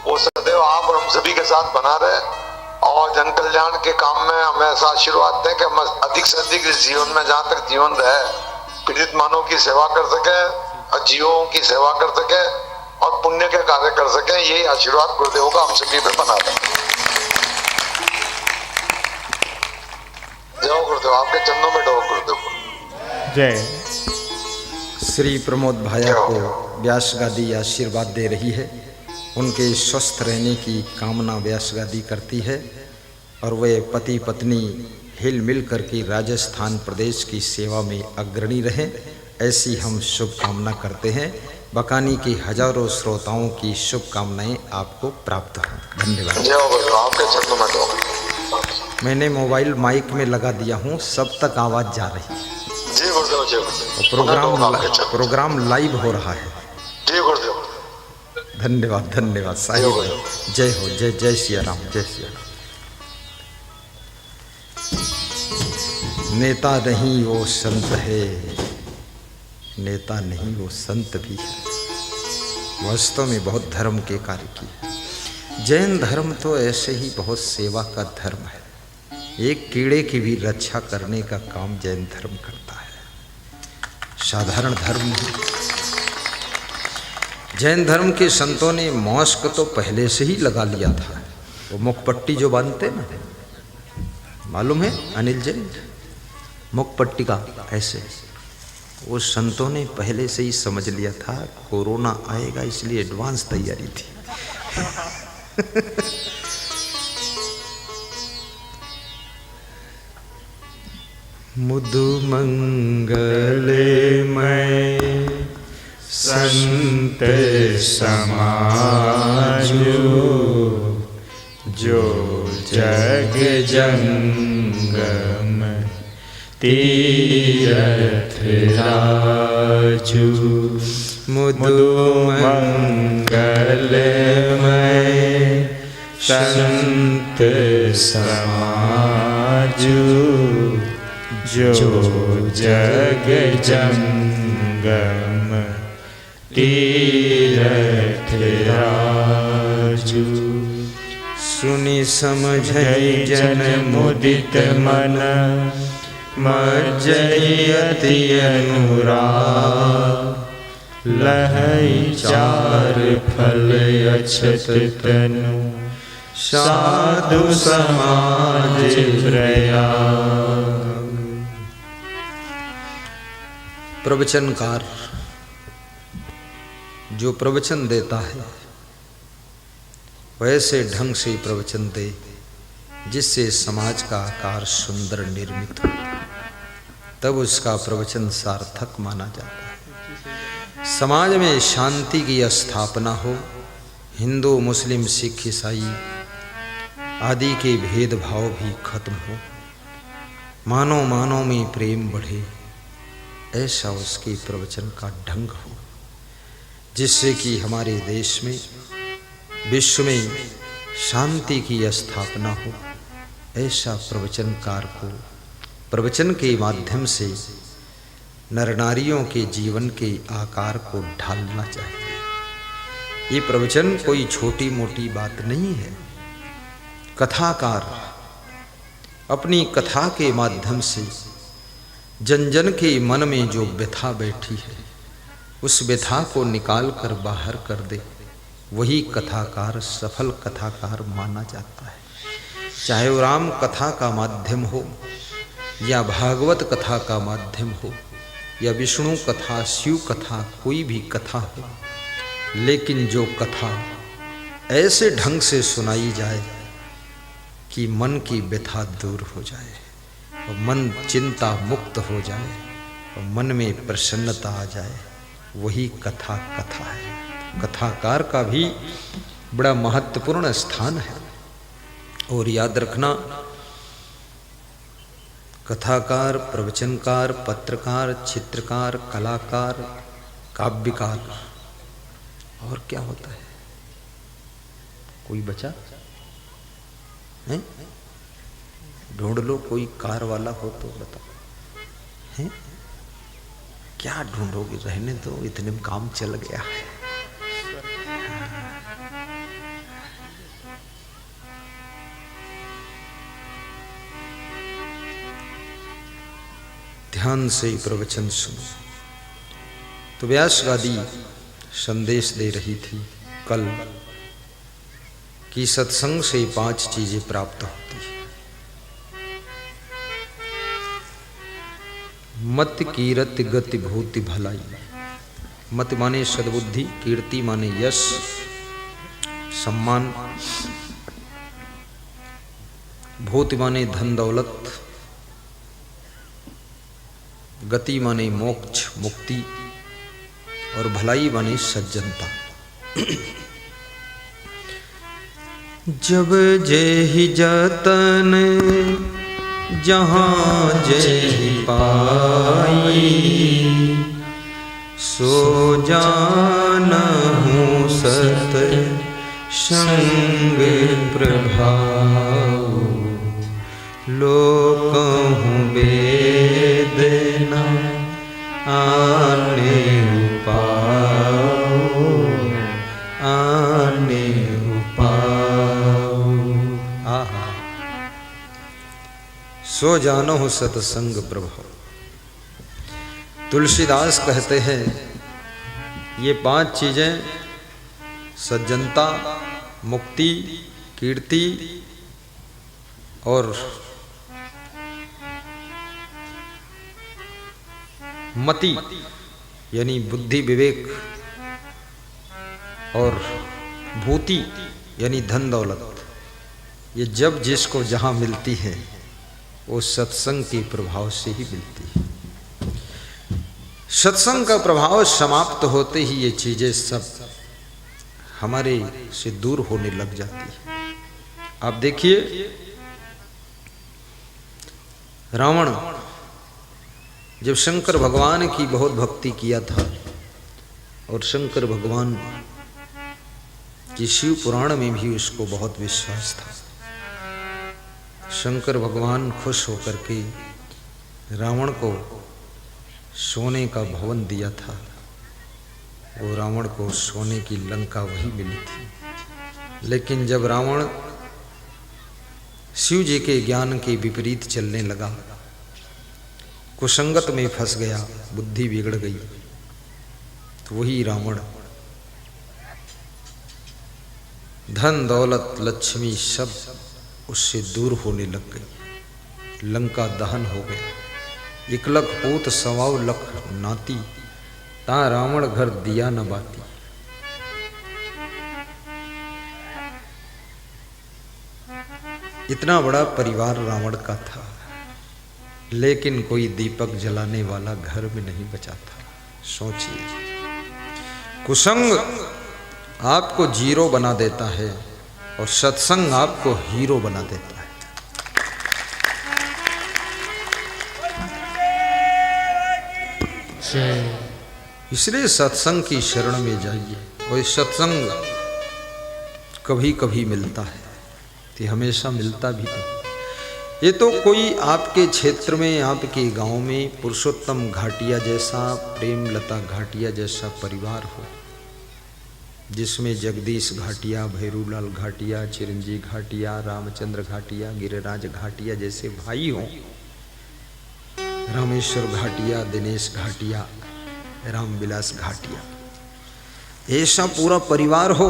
वो सदैव आप और हम सभी के साथ बना रहे और जन कल्याण के काम में हमें ऐसा आशीर्वाद दें कि हम अधिक से अधिक इस जीवन में जहाँ तक जीवन रहे पीड़ित मानव की सेवा कर सके, जीवों की सेवा कर सके और पुण्य के कार्य कर सके। यही आशीर्वाद गुरुदेव का हम सभी पे बना रहे। जय गुरुदेव। आपके चरणों में डो गुरुदेव। जय। श्री प्रमोद भाया को व्यास गादी आशीर्वाद दे रही है। उनके स्वस्थ रहने की कामना व्यास गादी करती है और वे पति पत्नी हिल मिल करके राजस्थान प्रदेश की सेवा में अग्रणी रहें, ऐसी हम शुभकामना करते हैं। बकानी के हजारों श्रोताओं की शुभकामनाएं आपको प्राप्त हों। धन्यवाद। मैंने मोबाइल माइक में लगा दिया हूँ, सब तक आवाज़ जा रही है। जी गुरुदेव, जय गुरुदेव। प्रोग्राम लाइव हो रहा है। जी गुरुदेव। धन्यवाद धन्यवाद साहिब। जय हो, जय जय सिया राम, जय सिया राम। नेता नहीं वो संत है, नेता नहीं वो संत भी है। वास्तव में बहुत धर्म के कार्य किए। जैन धर्म तो ऐसे ही बहुत सेवा का धर्म है। एक कीड़े की भी रक्षा करने का काम जैन धर्म करता है, साधारण धर्म नहीं। जैन धर्म के संतों ने मॉस्क तो पहले से ही लगा लिया था। वो मुखपट्टी जो बांधते ना, मालूम है अनिल जैन, मुखपट्टी का ऐसे वो संतों ने पहले से ही समझ लिया था कोरोना आएगा, इसलिए एडवांस तैयारी थी। मुदु मंगलमय संत समाजो, जो जग जंगम तीरथ राजू। मुदु मंगलमय संत समाजो, जो जग जंगम तीरथ राजू। सुनि समझई जन मुदित मन, मज्जई अति अनुराग। लहई चार फल अछत तनु, साधु समाज प्रयाग। प्रवचनकार जो प्रवचन देता है वैसे ढंग से प्रवचन दे जिससे समाज का आकार सुंदर निर्मित हो, तब उसका प्रवचन सार्थक माना जाता है। समाज में शांति की स्थापना हो, हिंदू मुस्लिम सिख ईसाई आदि के भेदभाव भी खत्म हो, मानव मानव में प्रेम बढ़े, ऐसा उसके प्रवचन का ढंग हो, जिससे कि हमारे देश में विश्व में शांति की स्थापना हो। ऐसा प्रवचनकार को प्रवचन के माध्यम से नर नारियों के जीवन के आकार को ढालना चाहिए। ये प्रवचन कोई छोटी मोटी बात नहीं है। कथाकार अपनी कथा के माध्यम से जन जन के मन में जो व्यथा बैठी है उस व्यथा को निकाल कर बाहर कर दे, वही कथाकार सफल कथाकार माना जाता है। चाहे वो राम कथा का माध्यम हो या भागवत कथा का माध्यम हो या विष्णु कथा, शिव कथा, कोई भी कथा हो, लेकिन जो कथा ऐसे ढंग से सुनाई जाए कि मन की व्यथा दूर हो जाए और मन चिंता मुक्त हो जाए और मन में प्रसन्नता आ जाए, वही कथा है। कथाकार का भी बड़ा महत्वपूर्ण स्थान है। और याद रखना, कथाकार, प्रवचनकार, पत्रकार, चित्रकार, कलाकार, काव्यकार और क्या होता है? कोई बचा है? ढूंढ लो, कोई कार वाला हो तो बताओ। हैं? क्या ढूंढोगे? रहने दो, इतने में काम चल गया है। ध्यान से प्रवचन सुनो। तो व्यास गादी संदेश दे रही थी कल कि सत्संग से 5 चीजें प्राप्त होती है। मत कीरति गति भूति भलाई। मत माने सद्बुद्धि, कीर्ति माने यश सम्मान, भूति माने धन दौलत, गति माने मोक्ष मुक्ति और भलाई माने सज्जनता। जब जेहि जतन जहाँ जेहि पाई, सो जानहु सत संग प्रभाव। लोकहु वेद न आने उपाओ, आने उपाओ। आहा, सो जानो सतसंग प्रभाव। तुलसीदास कहते हैं ये 5 चीजें सज्जनता, मुक्ति, कीर्ति और मति यानी बुद्धि विवेक और भूति यानी धन दौलत, ये जब जिसको जहाँ मिलती है वो सत्संग के प्रभाव से ही मिलती है। सत्संग का प्रभाव समाप्त होते ही ये चीजें सब हमारे से दूर होने लग जाती है। आप देखिए, रावण जब शंकर भगवान की बहुत भक्ति किया था और शंकर भगवान की शिव पुराण में भी उसको बहुत विश्वास था, शंकर भगवान खुश होकर के रावण को सोने का भवन दिया था। वो रावण को सोने की लंका वही मिली थी। लेकिन जब रावण शिव जी के ज्ञान के विपरीत चलने लगा, कुसंगत में फंस गया, बुद्धि बिगड़ गई, तो वही रावण धन दौलत लक्ष्मी सब उससे दूर होने लग गई। लंका दहन हो गया। 1 लख पूत 1.25 लख नाती, ता रावण घर दिया न बाती। इतना बड़ा परिवार रावण का था, लेकिन कोई दीपक जलाने वाला घर में नहीं बचा था। सोचिए, कुसंग आपको जीरो बना देता है और सत्संग आपको हीरो बना देता है। इसलिए सत्संग की शरण में जाइए। और सत्संग कभी कभी मिलता है, तो हमेशा मिलता भी नहीं। ये तो कोई आपके क्षेत्र में, आपके गांव में पुरुषोत्तम घाटिया जैसा, प्रेमलता घाटिया जैसा परिवार हो, जिसमें जगदीश घाटिया, भैरूलाल घाटिया, चिरंजी घाटिया, रामचंद्र घाटिया, गिरिराज घाटिया जैसे भाई हों, रामेश्वर घाटिया, दिनेश घाटिया, रामविलास घाटिया, ऐसा पूरा परिवार हो,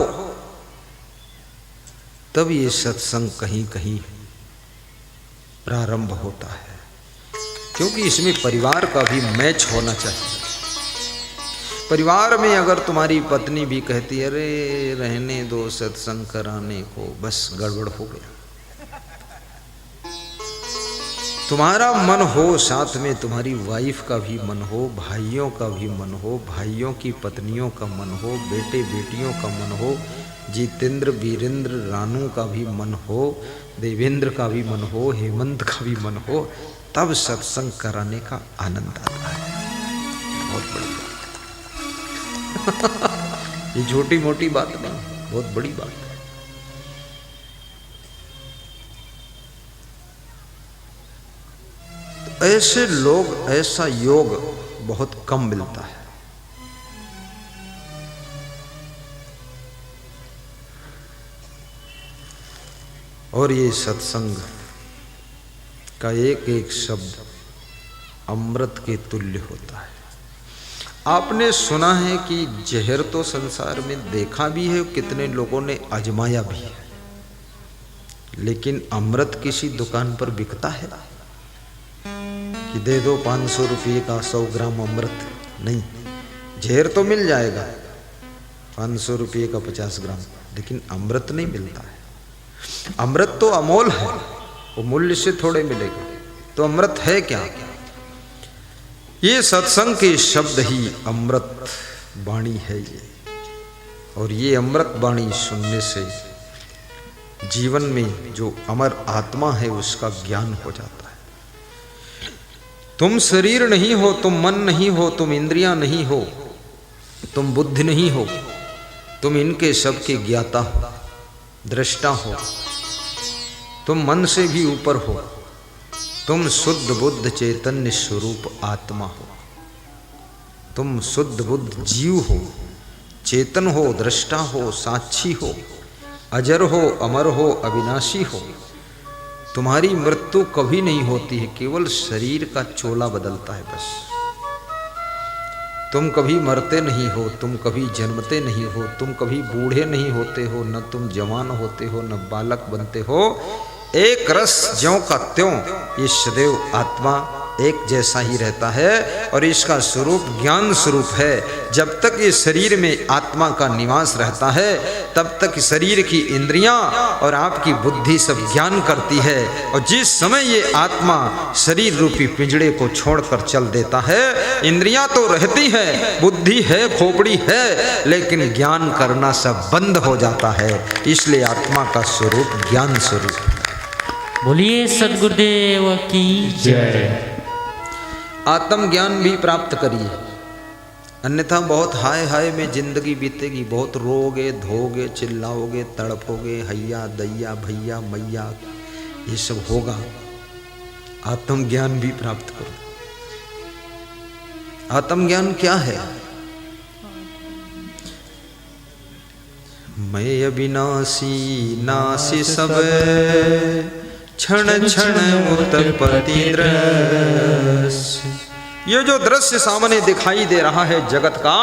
तब ये सत्संग कहीं कहीं प्रारंभ होता है। क्योंकि इसमें परिवार का भी मैच होना चाहिए। परिवार में अगर तुम्हारी पत्नी भी कहती है अरे रहने दो सत्संग कराने को, बस गड़बड़ हो गया। तुम्हारा मन हो, साथ में तुम्हारी वाइफ का भी मन हो, भाइयों का भी मन हो, भाइयों की पत्नियों का मन हो, बेटे बेटियों का मन हो, जितेंद्र वीरेंद्र रानू का भी मन हो, देवेंद्र का भी मन हो, हेमंत का भी मन हो, तब सत्संग कराने का आनंद आता है। बहुत बड़ी बात ये छोटी मोटी बात नहीं, बहुत बड़ी बात है। तो ऐसे लोग, ऐसा योग बहुत कम मिलता है। और ये सत्संग का एक एक शब्द अमृत के तुल्य होता है। आपने सुना है कि जहर तो संसार में देखा भी है, कितने लोगों ने आजमाया भी है, लेकिन अमृत किसी दुकान पर बिकता है कि दे दो 500 रुपये का 100 ग्राम अमृत? नहीं, जहर तो मिल जाएगा 500 रुपये का 50 ग्राम, लेकिन अमृत नहीं मिलता है। अमृत तो अमोल है, वो मूल्य से थोड़े मिलेगा। तो अमृत है क्या? ये सत्संग के शब्द ही अमृत वाणी है ये। और ये अमृत वाणी सुनने से जीवन में जो अमर आत्मा है उसका ज्ञान हो जाता है। तुम शरीर नहीं हो, तुम मन नहीं हो, तुम इंद्रियां नहीं हो, तुम बुद्धि नहीं हो, तुम इनके सब के ज्ञाता हो, दृष्टा हो, तुम मन से भी ऊपर हो, तुम शुद्ध बुद्ध चैतन्य स्वरूप आत्मा हो, तुम शुद्ध बुद्ध जीव हो, चेतन हो, दृष्टा हो, साक्षी हो, अजर हो, अमर हो, अविनाशी हो। तुम्हारी मृत्यु कभी नहीं होती है, केवल शरीर का चोला बदलता है बस। तुम कभी मरते नहीं हो, तुम कभी जन्मते नहीं हो, तुम कभी बूढ़े नहीं होते हो, न तुम जवान होते हो, न बालक बनते हो। एक रस ज्यों का त्यों, ये सदैव आत्मा एक जैसा ही रहता है और इसका स्वरूप ज्ञान स्वरूप है। जब तक ये शरीर में आत्मा का निवास रहता है तब तक शरीर की इंद्रियां और आपकी बुद्धि सब ज्ञान करती है, और जिस समय ये आत्मा शरीर रूपी पिंजड़े को छोड़कर चल देता है, इंद्रियां तो रहती है, बुद्धि है, खोपड़ी है, लेकिन ज्ञान करना सब बंद हो जाता है। इसलिए आत्मा का स्वरूप ज्ञान स्वरूप है। बोलिए सद्गुरुदेव की जय। आत्मज्ञान भी प्राप्त करिए, अन्यथा बहुत हाय हाय में जिंदगी बीतेगी। बहुत रोगे, धोगे, चिल्लाओगे, तड़पोगे, हैया दैया भैया मैया, ये सब होगा। आत्मज्ञान भी प्राप्त करो। आत्मज्ञान क्या है? मैं अविनाशी नासी सब, क्षण क्षण उत्पत्ति दृश्य। ये जो दृश्य सामने दिखाई दे रहा है जगत का,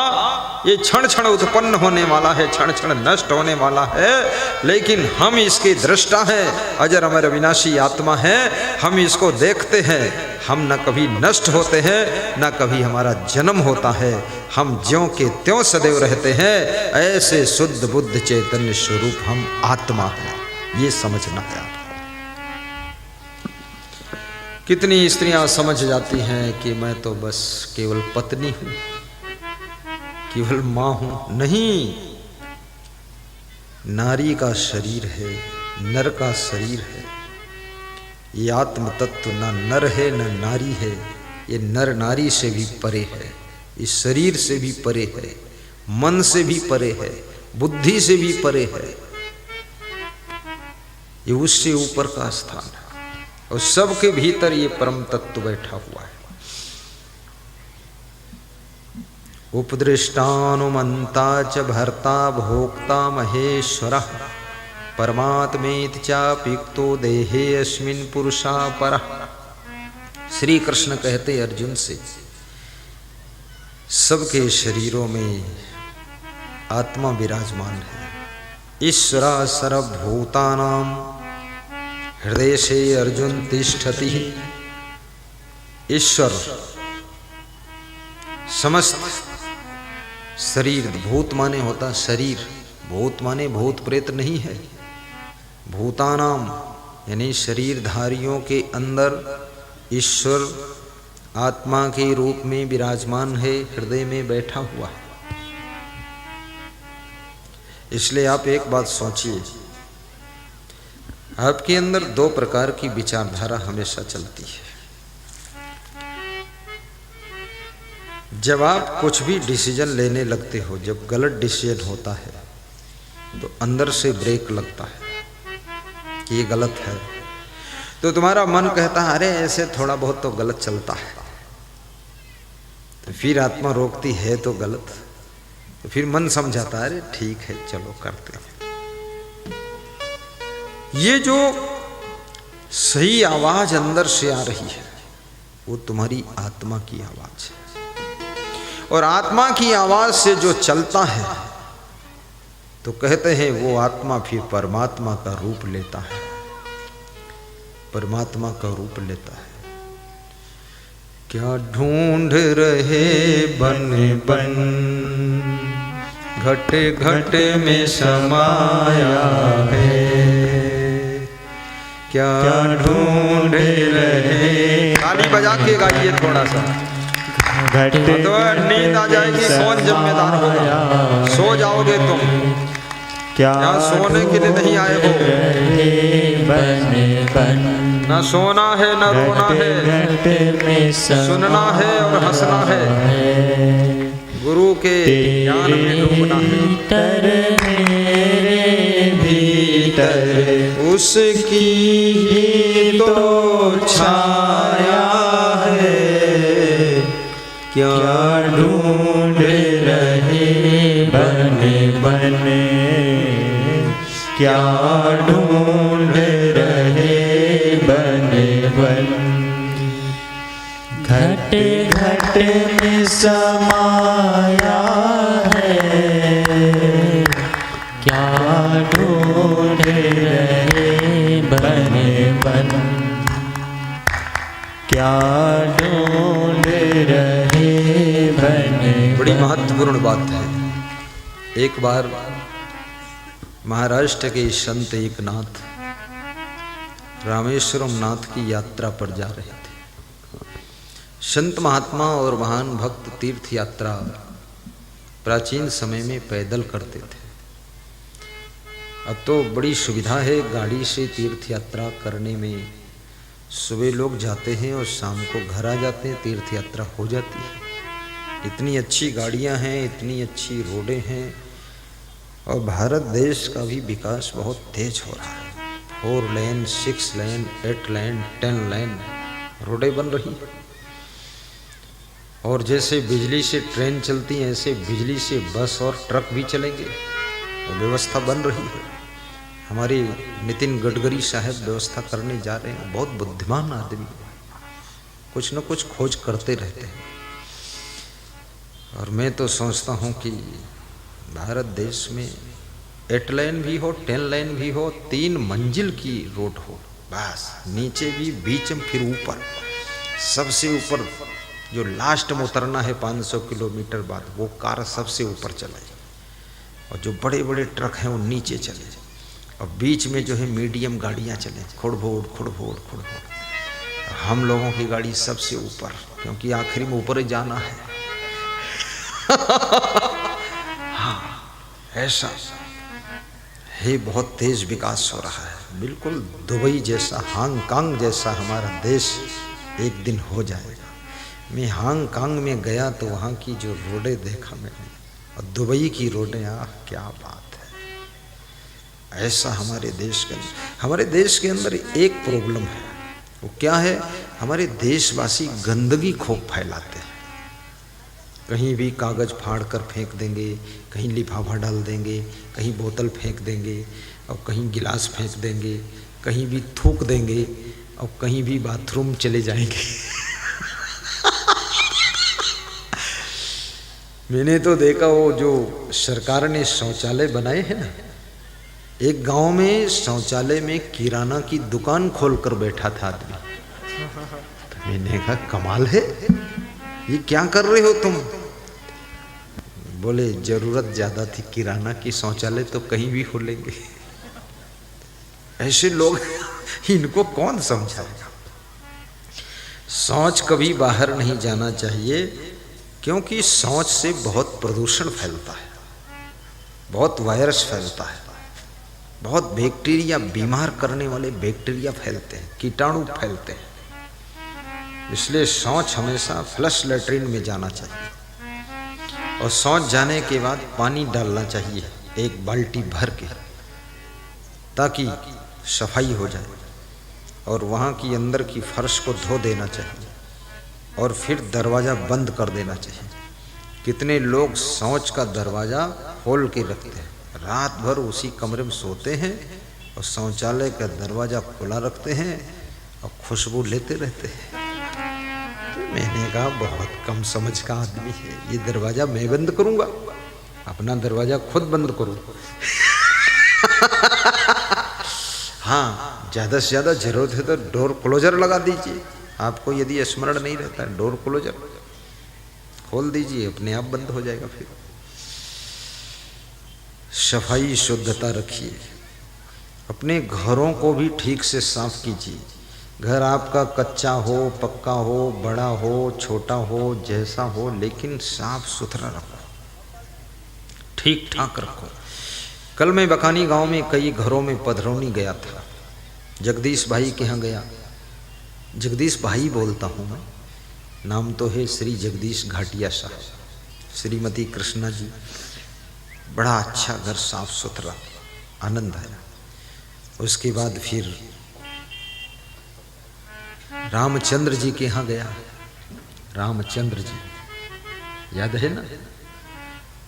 ये क्षण क्षण उत्पन्न होने वाला है, क्षण क्षण नष्ट होने वाला है, लेकिन हम इसके दृष्टा हैं। अजर अमर अविनाशी आत्मा है, हम इसको देखते हैं। हम न कभी नष्ट होते हैं, न कभी हमारा जन्म होता है। हम ज्यों के त्यों सदैव रहते हैं। ऐसे शुद्ध बुद्ध चैतन्य स्वरूप हम आत्मा हैं, ये समझना है आपको। कितनी स्त्रियां समझ जाती हैं कि मैं तो बस केवल पत्नी हूं, केवल मां हूं। नहीं, नारी का शरीर है, नर का शरीर है। ये आत्म तत्व न नर है न नारी है, ये नर नारी से भी परे है, इस शरीर से भी परे है, मन से भी परे है, बुद्धि से भी परे है। ये उससे ऊपर का स्थान है, और सबके भीतर ये परम तत्व बैठा हुआ है। उपदृष्टानुमंता च भर्ता भोक्ता महेश्वरः, परमात्मेति चाप्युक्तो देहे अस्मिन् पुरुषा परः। श्री कृष्ण कहते अर्जुन से, सबके शरीरों में आत्मा विराजमान है। ईश्वरा सर्वभूतानां हृदय से अर्जुन तिष्ठति। ईश्वर समस्त शरीर, भूत माने होता शरीर, भूत माने भूत प्रेत नहीं है। भूतानाम यानी शरीरधारियों के अंदर ईश्वर आत्मा के रूप में विराजमान है, हृदय में बैठा हुआ है। इसलिए आप एक बात सोचिए, आपके अंदर दो प्रकार की विचारधारा हमेशा चलती है। जब आप कुछ भी डिसीजन लेने लगते हो, जब गलत डिसीजन होता है तो अंदर से ब्रेक लगता है कि ये गलत है, तो तुम्हारा मन कहता है अरे ऐसे थोड़ा बहुत तो गलत चलता है। तो फिर आत्मा रोकती है तो गलत, तो फिर मन समझाता है अरे ठीक है चलो करते हैं। ये जो सही आवाज अंदर से आ रही है वो तुम्हारी आत्मा की आवाज है, और आत्मा की आवाज से जो चलता है तो कहते हैं वो आत्मा फिर परमात्मा का रूप लेता है, परमात्मा का रूप लेता है। क्या ढूंढ रहे बन बन, घट घट में समाया है, क्या ढूंढ रहे। ताली बजा के गाइए थोड़ा सा, तो नींद आ जाएगी, कौन जिम्मेदार होगा? सो जाओगे तुम, क्या सोने के लिए नहीं आए हो। न सोना है न रोना है, सुनना है और हंसना है, गुरु के ज्ञान में डूबना है। भीतर उसकी ही तो छाया है, क्या ढूंढ रहे बने बने, क्या ढूंढ रहे बने बन। घट घट में समाया है, क्या ढूंढ रहे बने बन, क्या बड़ी महत्वपूर्ण बात है। एक बार महाराष्ट्र के संत एकनाथ रामेश्वरम नाथ की यात्रा पर जा रहे थे। संत महात्मा और महान भक्त तीर्थ यात्रा प्राचीन समय में पैदल करते थे। अब तो बड़ी सुविधा है गाड़ी से तीर्थ यात्रा करने में। सुबह लोग जाते हैं और शाम को घर आ जाते हैं, तीर्थ यात्रा हो जाती है। इतनी अच्छी गाड़ियां हैं, इतनी अच्छी रोडें हैं और भारत देश का भी विकास बहुत तेज हो रहा है। 4 लेन, 6 लेन, 8 लेन, 10 लेन रोडें बन रही है। और जैसे बिजली से ट्रेन चलती है ऐसे बिजली से बस और ट्रक भी चलेंगे और व्यवस्था बन रही है। हमारे नितिन गडकरी साहब व्यवस्था करने जा रहे हैं। बहुत बुद्धिमान आदमी, कुछ न कुछ खोज करते रहते हैं। और मैं तो सोचता हूँ कि भारत देश में 8 लेन भी हो, 10 लेन भी हो, 3 मंजिल की रोड हो, बस नीचे भी, बीच में, फिर ऊपर। सबसे ऊपर जो लास्ट में उतरना है 500 किलोमीटर बाद, वो कार सबसे ऊपर चले और जो बड़े बड़े ट्रक हैं वो नीचे चले और बीच में जो है मीडियम गाड़ियाँ चले, खुड़भोड़ खुड़भोड़ खुड़भोड़। हम लोगों की गाड़ी सबसे ऊपर, क्योंकि आखिरी में ऊपर ही जाना है। हाँ, ऐसा है। बहुत तेज विकास हो रहा है। बिल्कुल दुबई जैसा, हांगकांग जैसा हमारा देश एक दिन हो जाएगा। मैं हांगकांग में गया तो वहाँ की जो रोडें देखा मैंने, और दुबई की रोडें, क्या बात है। ऐसा हमारे देश के अंदर, हमारे देश के अंदर एक प्रॉब्लम है। वो क्या है? हमारे देशवासी गंदगी खूब फैलाते हैं। कहीं भी कागज़ फाड़ कर फेंक देंगे, कहीं लिफाफा डाल देंगे, कहीं बोतल फेंक देंगे और कहीं गिलास फेंक देंगे, कहीं भी थूक देंगे और कहीं भी बाथरूम चले जाएंगे। मैंने तो देखा वो जो सरकार ने शौचालय बनाए हैं ना, एक गांव में शौचालय में किराना की दुकान खोलकर बैठा था आदमी। तो मैंने कहा कमाल है, ये क्या कर रहे हो तुम? बोले जरूरत ज्यादा थी किराना की, शौचालय तो कहीं भी खोलेंगे। ऐसे लोग, इनको कौन समझाएगा? शौच कभी बाहर नहीं जाना चाहिए, क्योंकि शौच से बहुत प्रदूषण फैलता है, बहुत वायरस फैलता है, बहुत बैक्टीरिया, बीमार करने वाले बैक्टीरिया फैलते हैं, कीटाणु फैलते हैं। इसलिए शौच हमेशा फ्लश लेटरिन में जाना चाहिए और शौच जाने के बाद पानी डालना चाहिए 1 बाल्टी भर के, ताकि सफाई हो जाए। और वहाँ की अंदर की फर्श को धो देना चाहिए और फिर दरवाज़ा बंद कर देना चाहिए। कितने लोग शौच का दरवाज़ा खोल के रखते हैं, रात भर उसी कमरे में सोते हैं और शौचालय का दरवाज़ा खुला रखते हैं और खुशबू लेते रहते हैं। तो मैंने कहा बहुत कम समझ का आदमी है, ये दरवाज़ा मैं बंद करूँगा? अपना दरवाज़ा खुद बंद करूँ। हाँ, ज़्यादा से ज़्यादा जरूरत है तो डोर क्लोजर लगा दीजिए। आपको यदि स्मरण नहीं रहता है, डोर क्लोजर खोल दीजिए, अपने आप बंद हो जाएगा। फिर सफाई शुद्धता रखिए, अपने घरों को भी ठीक से साफ कीजिए। घर आपका कच्चा हो, पक्का हो, बड़ा हो, छोटा हो, जैसा हो, लेकिन साफ सुथरा रखो, ठीक ठाक रखो। कल मैं बकानी गांव में कई घरों में पधरौनी गया था। जगदीश भाई के यहाँ गया। जगदीश भाई बोलता हूँ मैं, नाम तो है श्री जगदीश घाटिया साहब, श्रीमती कृष्णा जी। बड़ा अच्छा घर, साफ सुथरा, आनंद आया। उसके बाद फिर रामचंद्र जी के यहाँ गया। रामचंद्र जी याद है ना,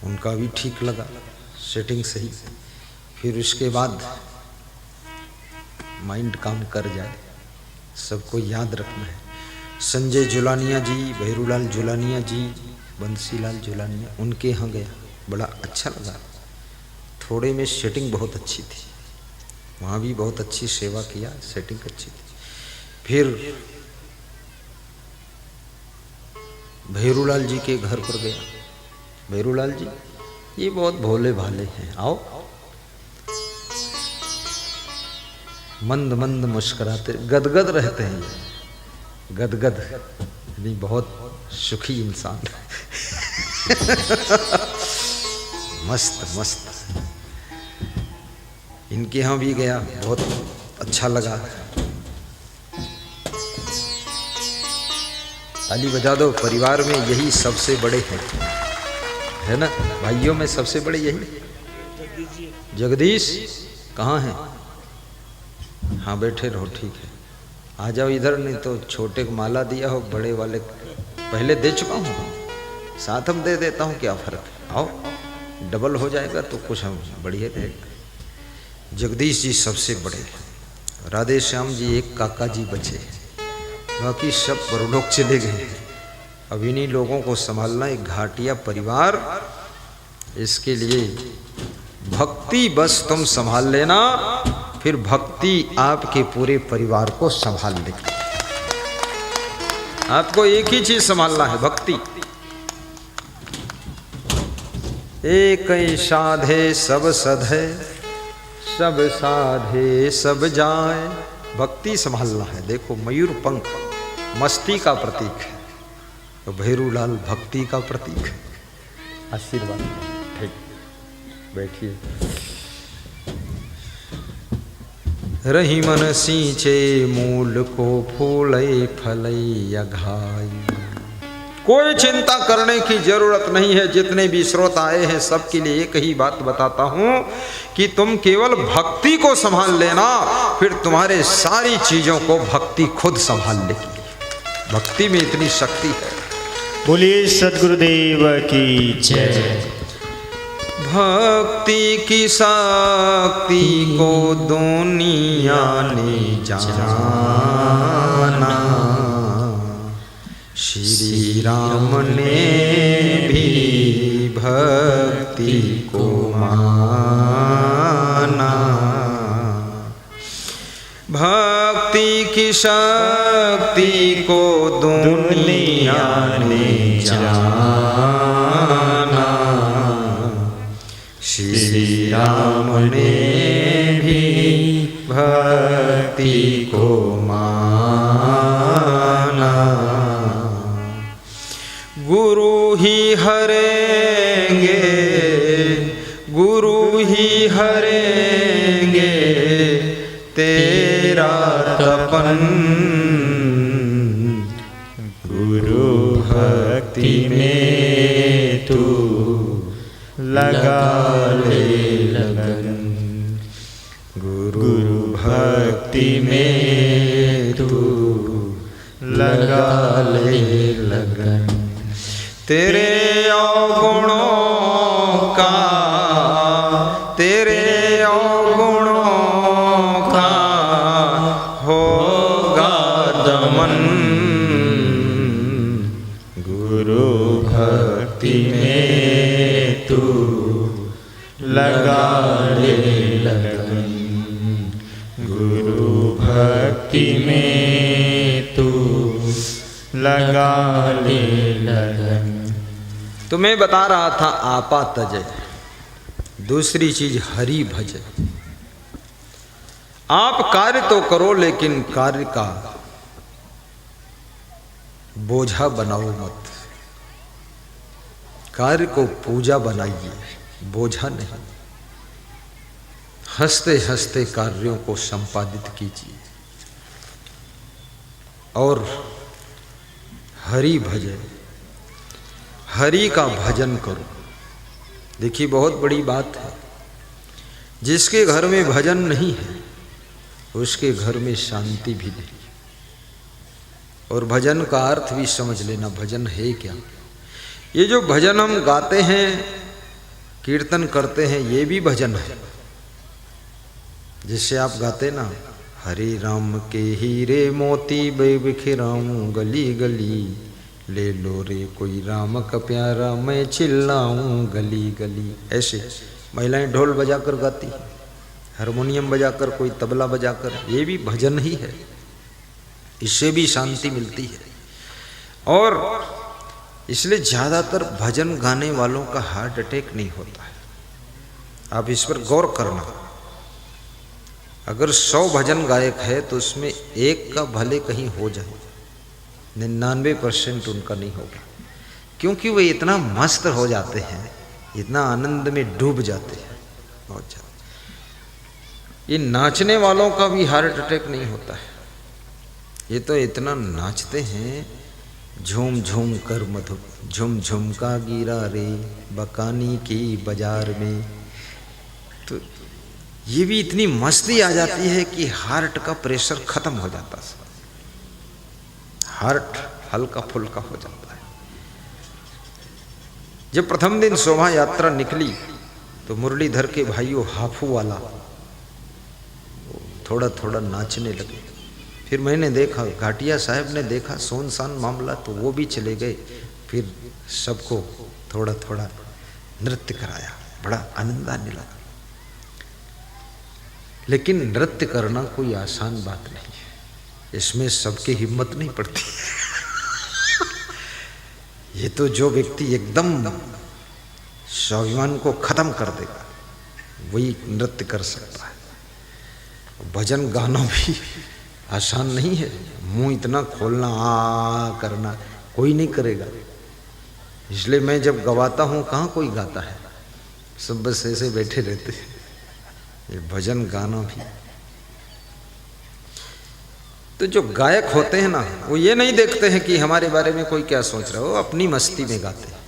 उनका भी ठीक लगा, सेटिंग सही। फिर उसके बाद माइंड काम कर जाए, सबको याद रखना है। संजय जुलानिया जी, भैरूलाल जुलानिया जी, बंसीलाल जुलानिया, उनके यहाँ गया, बड़ा अच्छा लगा। थोड़े में सेटिंग बहुत अच्छी थी, वहाँ भी बहुत अच्छी सेवा किया, सेटिंग अच्छी थी। फिर भैरूलाल जी के घर पर गया। भैरूलाल जी ये बहुत भोले भाले हैं, आओ। मंद मंद मुस्कुराते, गदगद रहते हैं, गदगद यानी बहुत सुखी इंसान। मस्त मस्त। इनके यहाँ भी गया, बहुत अच्छा लगा। ताली बजा दो। परिवार में यही सबसे बड़े हैं, है ना? भाइयों में सबसे बड़े यही। जगदीश कहाँ हैं? हाँ बैठे रहो, ठीक है। आ जाओ इधर, नहीं तो छोटे को माला दिया हो, बड़े वाले पहले दे चुका हूँ, साथ हम दे देता हूँ, क्या फर्क है। आओ, डबल हो जाएगा तो कुछ हम बढ़िया रहेगा। जगदीश जी सबसे बड़े, राधे श्याम जी एक काका जी बचे, बाकी सब परलोक चले गए। अब इन्हीं लोगों को संभालना एक घाटिया परिवार। इसके लिए भक्ति बस तुम संभाल लेना, फिर भक्ति आपके पूरे परिवार को संभाल लेगी। आपको एक ही चीज संभालना है, भक्ति। एक साधे सब सधे, सब साधे सब जाए। भक्ति संभालना है। देखो मयूर पंख मस्ती का प्रतीक है, तो भैरूलाल भक्ति का प्रतीक है। आशीर्वाद। ठीक, बैठिए। रही मन सींचे मूल को, फूले फलई अघाई। कोई चिंता करने की जरूरत नहीं है। जितने भी स्रोत आए हैं सबके लिए एक ही बात बताता हूं कि तुम केवल भक्ति को संभाल लेना, फिर तुम्हारे सारी चीजों को भक्ति खुद संभाल लेगी। भक्ति में इतनी शक्ति है। बोलिए सद्गुरुदेव की जय। भक्ति की शक्ति को दुनिया ने जाना, श्री राम ने भी भक्ति को माना। भक्ति की शक्ति को दुनिया ने जाना, श्री राम ने भी भक्ति को माना। गुरु ही हरेंगे, गुरु ही हरेंगे तेरा तपन। गुरु भक्ति में तू लगा ले लगन, गुरु भक्ति में तू लगा ले लगन। तेरे अवगुणों का, तेरे अवगुणों का होगा दमन। गुरु भक्ति में तू लगा ले लगन, गुरु भक्ति में तू लगा ले लगन। तुम्हें बता रहा था आपा तजय, दूसरी चीज हरि भजय। आप कार्य तो करो लेकिन कार्य का बोझा बनाओ मत। कार्य को पूजा बनाइए, बोझा नहीं। हंसते हंसते कार्यों को संपादित कीजिए और हरि भजन, हरि का भजन करो। देखिए बहुत बड़ी बात है, जिसके घर में भजन नहीं है उसके घर में शांति भी नहीं। और भजन का अर्थ भी समझ लेना, भजन है क्या। ये जो भजन हम गाते हैं, कीर्तन करते हैं, ये भी भजन है। जिससे आप गाते ना, हरे राम के हीरे मोती बिखराऊं गली गली, ले लो रे कोई राम का प्यारा मैं चिल्लाऊं गली गली। ऐसे महिलाएं ढोल बजाकर गाती, हारमोनियम बजाकर, कोई तबला बजाकर, ये भी भजन ही है। इससे भी शांति मिलती है। और इसलिए ज़्यादातर भजन गाने वालों का हार्ट अटैक नहीं होता है। आप इस पर गौर करना। अगर 100 भजन गायक है तो उसमें एक का भले कहीं हो जाए, 99% उनका नहीं होगा, क्योंकि वे इतना मस्त हो जाते हैं, इतना आनंद में डूब जाते हैं बहुत ज़्यादा। ये नाचने वालों का भी हार्ट अटैक नहीं होता है। ये तो इतना नाचते हैं, झूम झूम कर मधु झुम झुम का गिरा रे बकानी की बाजार में। तो ये भी इतनी मस्ती आ जाती है कि हार्ट का प्रेशर खत्म हो जाता है, हार्ट हल्का फुल्का हो जाता है। जब प्रथम दिन शोभा यात्रा निकली तो मुरलीधर के भाइयों हाफू वाला थोड़ा थोड़ा नाचने लगे। फिर मैंने देखा, घाटिया साहब ने देखा सोनसान मामला, तो वो भी चले गए। फिर सबको थोड़ा थोड़ा नृत्य कराया, बड़ा आनंद आने लगा। लेकिन नृत्य करना कोई आसान बात नहीं है, इसमें सबकी हिम्मत नहीं पड़ती। ये तो जो व्यक्ति एकदम स्वाभिमान को खत्म कर देगा वही नृत्य कर सकता है। भजन गाना भी आसान नहीं है, मुंह इतना खोलना आ करना कोई नहीं करेगा। इसलिए मैं जब गवाता हूँ कहाँ कोई गाता है, सब बस ऐसे बैठे रहते हैं। ये भजन गाना भी तो जो गायक होते हैं ना, वो ये नहीं देखते हैं कि हमारे बारे में कोई क्या सोच रहा हो, अपनी मस्ती में गाते हैं।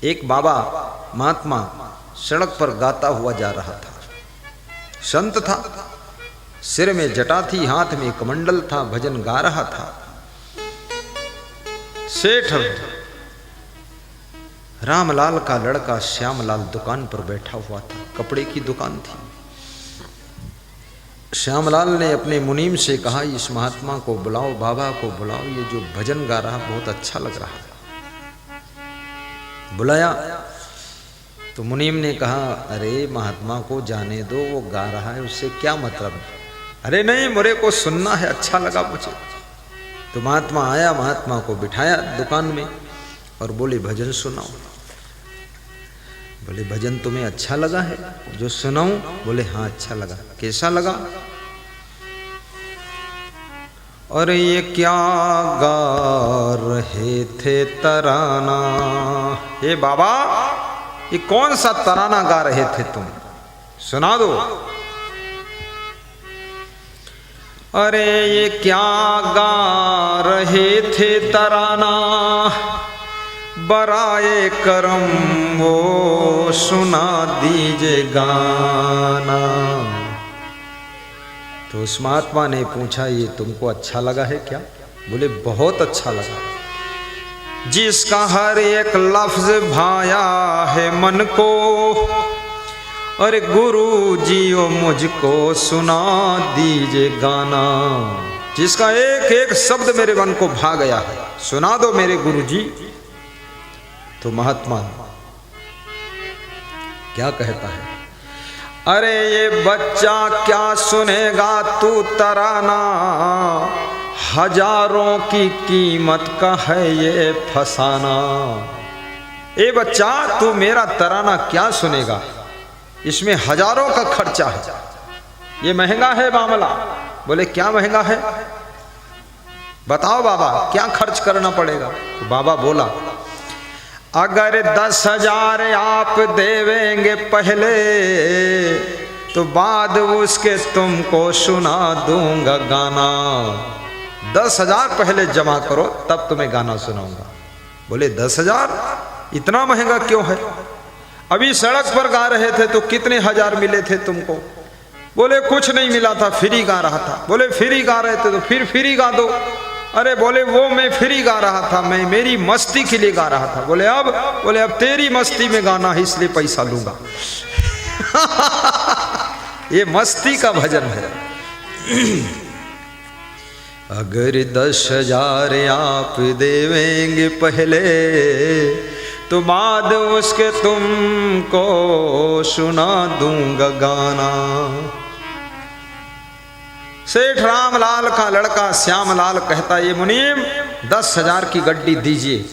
एक बाबा महात्मा सड़क पर गाता हुआ जा रहा था, संत था, सिर में जटा थी, हाथ में कमंडल था, भजन गा रहा था। सेठ रामलाल का लड़का श्यामलाल दुकान पर बैठा हुआ था, कपड़े की दुकान थी। श्यामलाल ने अपने मुनीम से कहा, इस महात्मा को बुलाओ, बाबा को बुलाओ, ये जो भजन गा रहा बहुत अच्छा लग रहा है। बुलाया तो मुनीम ने कहा, अरे महात्मा को जाने दो, वो गा रहा है, उससे क्या मतलब है। अरे नहीं, मुझे को सुनना है, अच्छा लगा मुझे। तो महात्मा आया, महात्मा को बिठाया दुकान में और बोले भजन सुनाओ। बोले भजन तुम्हें अच्छा लगा है जो सुनाऊं? बोले हाँ अच्छा लगा। कैसा लगा? और ये क्या गा रहे थे तराना? हे बाबा, ये कौन सा तराना गा रहे थे तुम, सुना दो। अरे ये क्या गा रहे थे तराना, बराए करम वो सुना दीजिए गाना। तो उस महात्मा ने पूछा, ये तुमको अच्छा लगा है क्या? बोले बहुत अच्छा लगा। जिसका हर एक लफ्ज भाया है मन को, अरे गुरु जियो मुझको सुना दीजिए गाना। जिसका एक एक शब्द मेरे मन को भा गया है, सुना दो मेरे गुरु जी। तो महात्मा क्या कहता है, अरे ये बच्चा क्या सुनेगा तू तराना, हजारों की कीमत का है ये फसाना। ए बच्चा, तू मेरा तराना क्या सुनेगा, इसमें हजारों का खर्चा है, ये महंगा है मामला। बोले क्या महंगा है, बताओ बाबा क्या खर्च करना पड़ेगा। तो बाबा बोला, अगर 10,000 आप देवेंगे पहले, तो बाद उसके तुमको सुना दूंगा गाना। 10,000 पहले जमा करो तब तुम्हें गाना सुनाऊंगा। बोले 10,000 इतना महंगा क्यों है? अभी सड़क पर गा रहे थे तो कितने हजार मिले थे तुमको? बोले कुछ नहीं मिला था, फ्री गा रहा था। बोले फ्री गा रहे थे तो फिर फ्री गा दो। अरे बोले वो मैं फ्री गा रहा था, मैं मेरी मस्ती के लिए गा रहा था। बोले अब तेरी मस्ती में गाना है इसलिए पैसा लूंगा। ये मस्ती का भजन है। अगर 10,000 आप देवेंगे पहले, तो बाद उसके तुमको सुना दूंगा गाना। सेठ रामलाल का लड़का श्यामलाल कहता, ये मुनीम 10,000 की गड्डी दीजिए,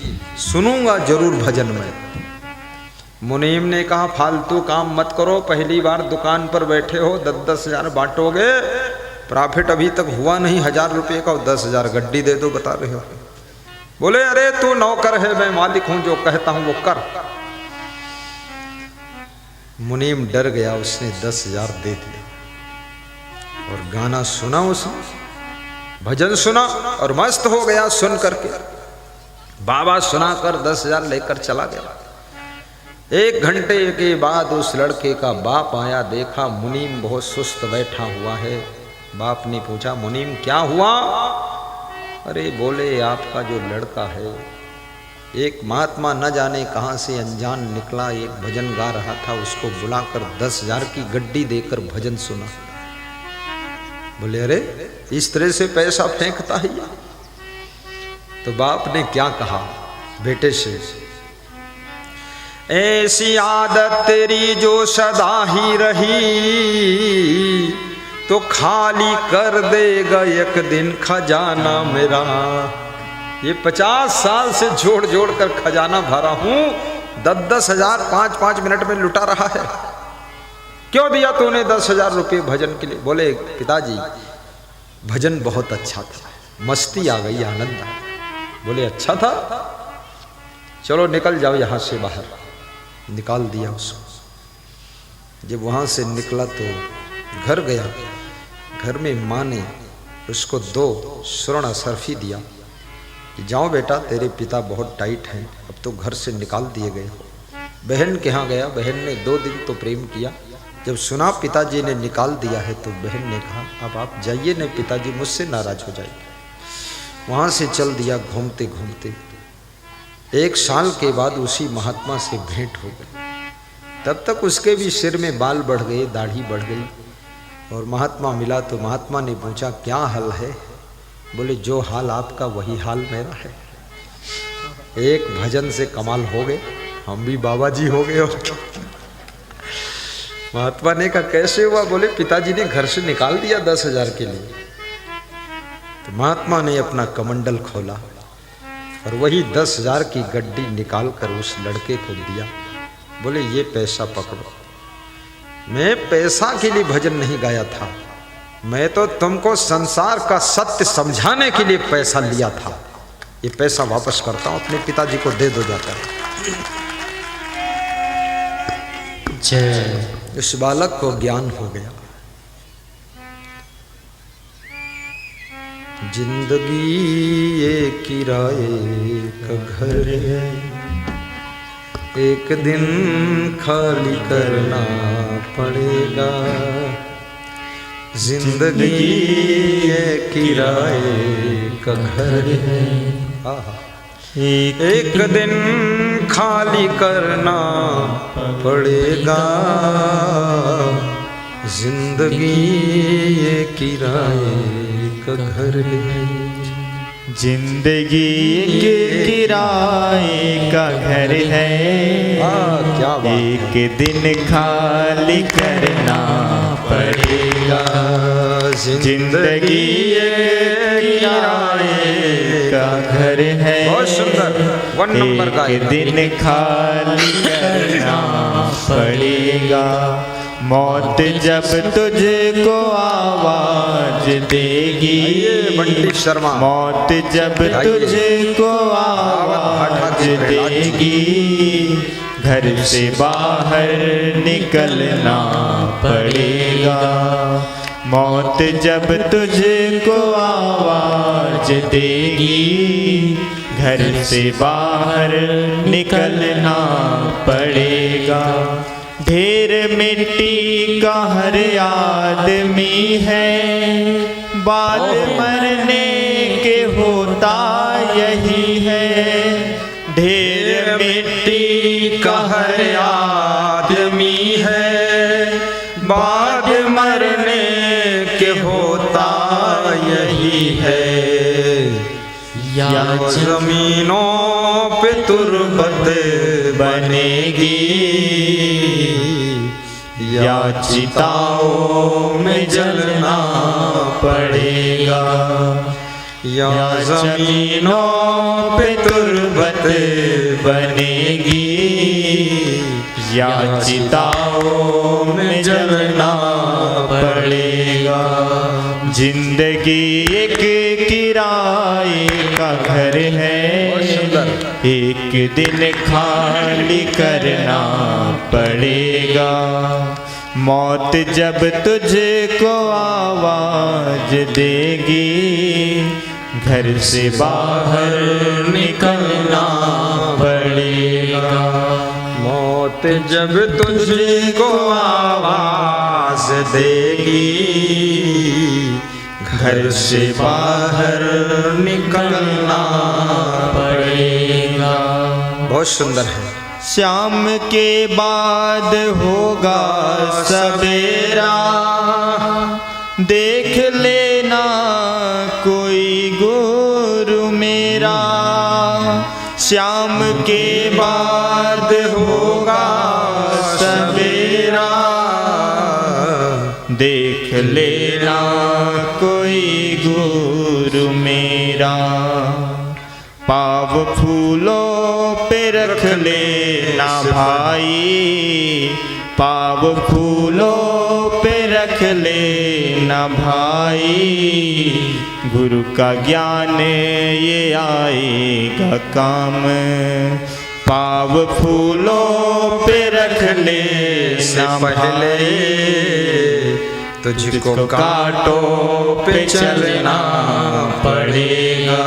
सुनूंगा जरूर भजन में। मुनीम ने कहा, फालतू काम मत करो, पहली बार दुकान पर बैठे हो, 10,000 बांटोगे, प्रॉफिट अभी तक हुआ नहीं 1,000 रुपये का, 10,000 गड्डी दे दो बता रहे हो। बोले, अरे तू नौकर है, मैं मालिक हूं, जो कहता हूं वो कर। मुनीम डर गया, उसने 10,000 दे दिया और गाना सुना, उसने भजन सुना और मस्त हो गया सुन करके। बाबा सुनाकर 10,000 लेकर चला गया। 1 घंटे के बाद उस लड़के का बाप आया, देखा मुनीम बहुत सुस्त बैठा हुआ है। बाप ने पूछा, मुनीम क्या हुआ? अरे बोले, आपका जो लड़का है, एक महात्मा न जाने कहाँ से अनजान निकला, एक भजन गा रहा था, उसको बुलाकर 10,000 की गड्डी देकर भजन सुना। बोले, अरे इस तरह से पैसा फेंकता है ये? तो बाप ने क्या कहा बेटे से, ऐसी आदत तेरी जो सदा ही रही, तो खाली कर देगा एक दिन खजाना मेरा। ये 50 साल से जोड़ जोड़ कर खजाना भरा हूं, 10,000 5-5 मिनट में लुटा रहा है। क्यों दिया तूने 10,000 रुपये भजन के लिए? बोले, पिताजी भजन बहुत अच्छा था, मस्ती आ गई, आनंद आ। बोले, अच्छा था, चलो निकल जाओ यहाँ से बाहर। निकाल दिया उसको। जब वहाँ से निकला तो घर गया। घर में माँ ने उसको 2 स्वर्ण सर्फी दिया कि जाओ बेटा, तेरे पिता बहुत टाइट हैं, अब तो घर से निकाल दिए गए हो। बहन के यहाँ गया, बहन ने 2 दिन तो प्रेम किया। जब सुना पिताजी ने निकाल दिया है तो बहन ने कहा, अब आप जाइए न, पिताजी मुझसे नाराज हो जाएंगे। वहाँ से चल दिया घूमते घूमते। 1 साल के बाद उसी महात्मा से भेंट हो गई। तब तक उसके भी सिर में बाल बढ़ गए, दाढ़ी बढ़ गई, और महात्मा मिला तो महात्मा ने पूछा, क्या हाल है? बोले, जो हाल आपका वही हाल मेरा है। एक भजन से कमाल हो गए, हम भी बाबा जी हो गए। और महात्मा ने कहा, कैसे हुआ? बोले, पिताजी ने घर से निकाल दिया 10,000 के लिए। तो महात्मा ने अपना कमंडल खोला और वही 10,000 की गड्डी निकाल कर उस लड़के को दिया। बोले, ये पैसा पकड़ो, मैं पैसा के लिए भजन नहीं गाया था, मैं तो तुमको संसार का सत्य समझाने के लिए पैसा लिया था। ये पैसा वापस करता हूं, अपने पिताजी को दे दो जाता है। जय। इस बालक को ज्ञान हो गया। जिंदगी एक किराए का घर है, एक दिन खाली करना पड़ेगा। जिंदगी एक किराए का घर है, एक दिन खाली करना पड़ेगा। जिंदगी एक किराए का घर है, जिंदगी के किराए का घर है। क्या बात। एक दिन खाली करना पड़ेगा। जिंदगी एक किराए का घर है, बहुत सुंदर, 1 नंबर का। एक दिन खाली करना पड़ेगा। मौत जब तुझको आवाज देगी, बंटी शर्मा, मौत जब तुझको आवाज देगी, घर से बाहर निकलना पड़ेगा। मौत जब तुझको आवाज देगी, घर से बाहर निकलना पड़ेगा। ढेर मिट्टी का हर आदमी है, बाद मरने के होता यही है। ढेर मिट्टी का हर आदमी है, बाद मरने के होता यही है। या जमीनों पे तुरबत बनेगी, या चिताओं में जलना पड़ेगा, या जमीनों पे तुर्बत बनेगी, या चिताओं में जलना पड़ेगा। जिंदगी एक किराए का घर है, एक दिन खाली करना पड़ेगा। मौत जब तुझको आवाज देगी, घर से बाहर निकलना पड़ेगा। मौत जब तुझको आवाज देगी, घर से बाहर निकलना पड़ेगा। बहुत सुंदर है। शाम के बाद होगा सवेरा, देख लेना कोई गुरु मेरा। शाम के बाद होगा सवेरा, देख लेना कोई गुरु मेरा। पाव फूलों पे रख लेना भाई, पाव फूलों पे रख लेना भाई। गुरु का ज्ञान ये आएगा काम, पाव फूलों पे रख लेना पहले तुझको कांटों पे चलना पड़ेगा।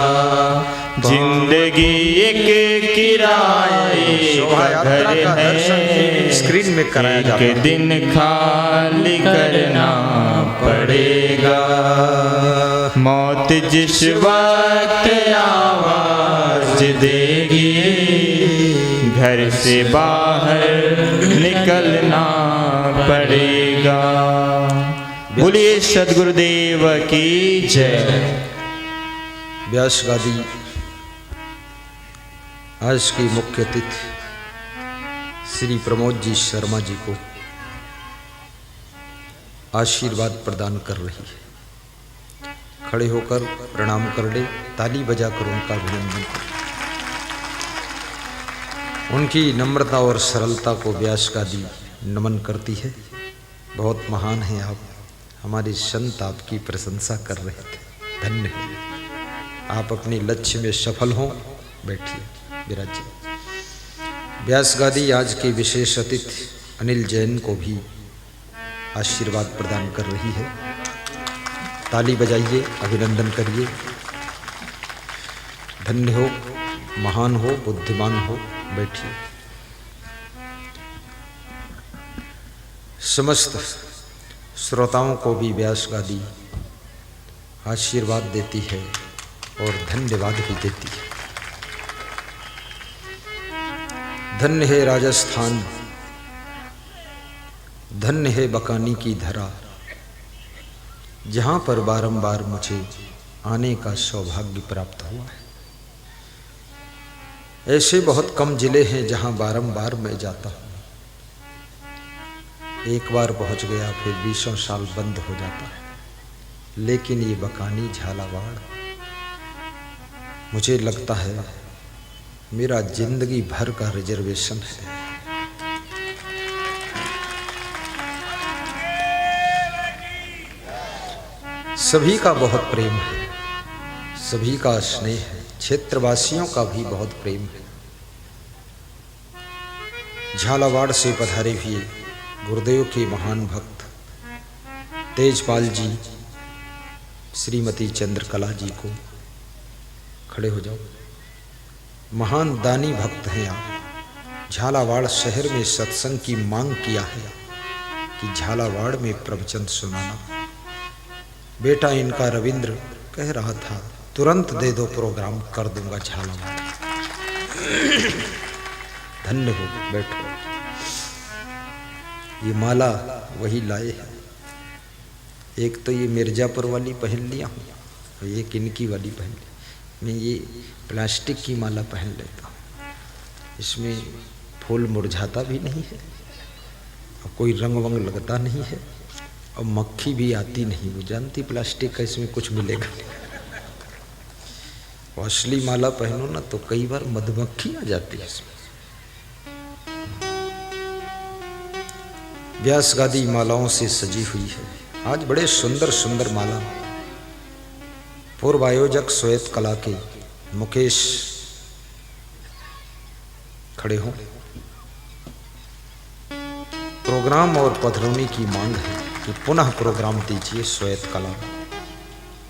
जिंदगी एक किराए का घर है, स्क्रीन में कराया जाता है। एक दिन खाली करना पड़ेगा। मौत जिस वक्त आवाज देगी, घर से बाहर निकलना पड़ेगा। बोलिए सद्गुरुदेव की जय। व्यास गादी आज की मुख्य अतिथि श्री प्रमोद जी शर्मा जी को आशीर्वाद प्रदान कर रही है। खड़े होकर प्रणाम कर ले, ताली बजाकर उनका अभिनंदन करें। उनकी नम्रता और सरलता को व्यास गादी नमन करती है। बहुत महान हैं आप, हमारे संत आपकी प्रशंसा कर रहे थे। धन्य है आप, अपने लक्ष्य में सफल हों। बैठिए विराजिए। व्यास गादी आज के विशेष अतिथि अनिल जैन को भी आशीर्वाद प्रदान कर रही है। ताली बजाइए, अभिनंदन करिए। धन्य हो, महान हो, बुद्धिमान हो। बैठिए। समस्त श्रोताओं को भी व्यास गादी आशीर्वाद देती है और धन्यवाद भी देती है। धन्य है राजस्थान, धन्य है बकानी की धरा, जहाँ पर बारंबार मुझे आने का सौभाग्य प्राप्त हुआ है। ऐसे बहुत कम जिले हैं जहाँ बारंबार मैं जाता हूँ। एक बार पहुँच गया फिर 20 साल बंद हो जाता है। लेकिन ये बकानी झालावाड़ मुझे लगता है मेरा जिंदगी भर का रिजर्वेशन है। सभी का बहुत प्रेम है, सभी का स्नेह है, क्षेत्रवासियों का भी बहुत प्रेम है। झालावाड़ से पधारे हुए गुरुदेव के महान भक्त तेजपाल जी, श्रीमती चंद्रकला जी को खड़े हो जाओ। महान दानी भक्त हैं आप। झालावाड़ शहर में सत्संग की मांग किया है कि झालावाड़ में प्रवचन सुनाना। बेटा इनका रविंद्र कह रहा था तुरंत दे दो, प्रोग्राम कर दूंगा झालावाड़। धन्य हो, बैठो। ये माला वही लाए हैं। एक तो ये मिर्जापुर वाली पहन लिया हूँ और एक इनकी वाली पहन ली। मैं ये प्लास्टिक की माला पहन लेता हूँ, इसमें फूल मुरझाता भी नहीं है कोई रंग वंग लगता नहीं है और मक्खी भी आती नहीं। वो जानती प्लास्टिक का इसमें कुछ मिलेगा नहीं। वो असली माला पहनो ना तो कई बार मधुमक्खी आ जाती है इसमें। व्यास गादी मालाओं से सजी हुई है। आज बड़े सुंदर सुंदर माला पूर्व आयोजक श्वेत कला के मुकेश खड़े हों। प्रोग्राम और पधरौनी की मांग है कि पुनः प्रोग्राम दीजिए श्वेत कला।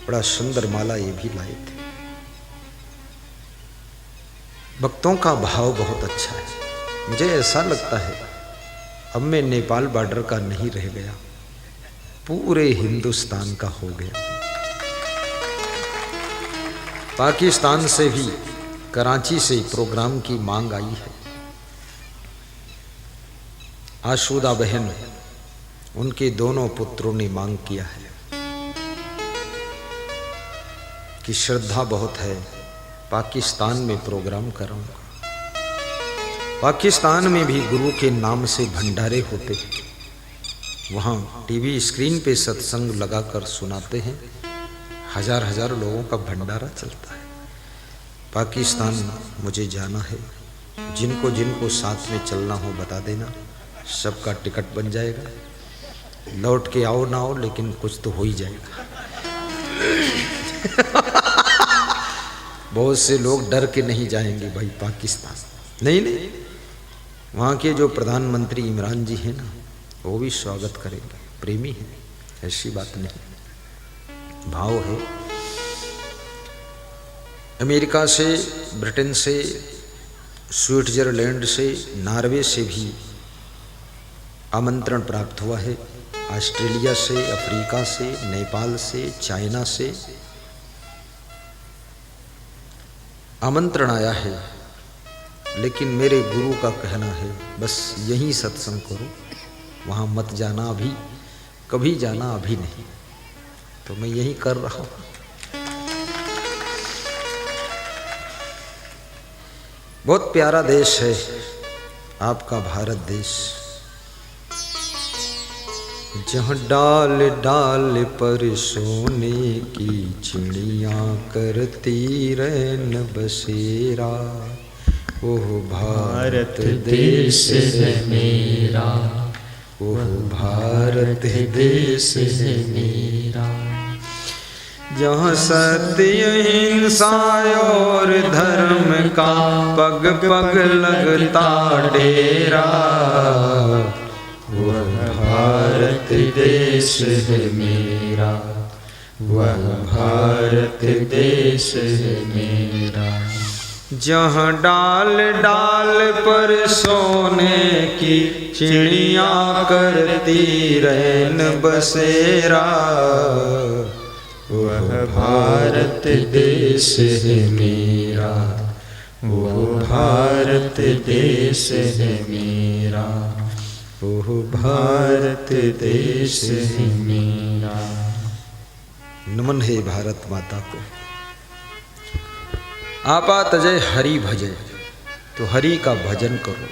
बड़ा सुंदर माला ये भी लाए थे। भक्तों का भाव बहुत अच्छा है। मुझे ऐसा लगता है अब मैं नेपाल बॉर्डर का नहीं रह गया, पूरे हिंदुस्तान का हो गया। पाकिस्तान से भी, कराची से प्रोग्राम की मांग आई है। आशुदा बहन, उनके दोनों पुत्रों ने मांग किया है कि श्रद्धा बहुत है, पाकिस्तान में प्रोग्राम कराऊंगा। पाकिस्तान में भी गुरु के नाम से भंडारे होते हैं। वहाँ टीवी स्क्रीन पे सत्संग लगाकर सुनाते हैं। हजार हजार लोगों का भंडारा चलता है। पाकिस्तान मुझे जाना है। जिनको जिनको साथ में चलना हो बता देना, सबका टिकट बन जाएगा। लौट के आओ ना आओ, लेकिन कुछ तो हो ही जाएगा। बहुत से लोग डर के नहीं जाएंगे भाई पाकिस्तान। नहीं, वहाँ के जो प्रधानमंत्री इमरान जी हैं ना, वो भी स्वागत करेंगे। प्रेमी है, ऐसी बात नहीं, भाव है। अमेरिका से, ब्रिटेन से, स्विट्जरलैंड से, नॉर्वे से भी आमंत्रण प्राप्त हुआ है। ऑस्ट्रेलिया से, अफ्रीका से, नेपाल से, चाइना से आमंत्रण आया है। लेकिन मेरे गुरु का कहना है बस यहीं सत्संग करो, वहाँ मत जाना, अभी कभी जाना अभी नहीं। तो मैं यही कर रहा हूँ। बहुत प्यारा देश है आपका भारत देश, जहाँ डाल डाल पर सोने की चिड़ियाँ करती रैन बसेरा। ओह भारत देश है मेरा, ओह भारत देश है मेरा। जहाँ सत्य हिंसा और धर्म का पग पग लगता डेरा। वह भारत देश है मेरा, वह भारत देश है मेरा। जहाँ डाल डाल पर सोने की चिड़ियाँ करती रैन बसेरा। वह भारत देश है मेरा, वो भारत देश है मेरा, ओह भारत देश है मेरा। नमन है भारत माता को। आपा तजय हरि भजय, तो हरि का भजन करो।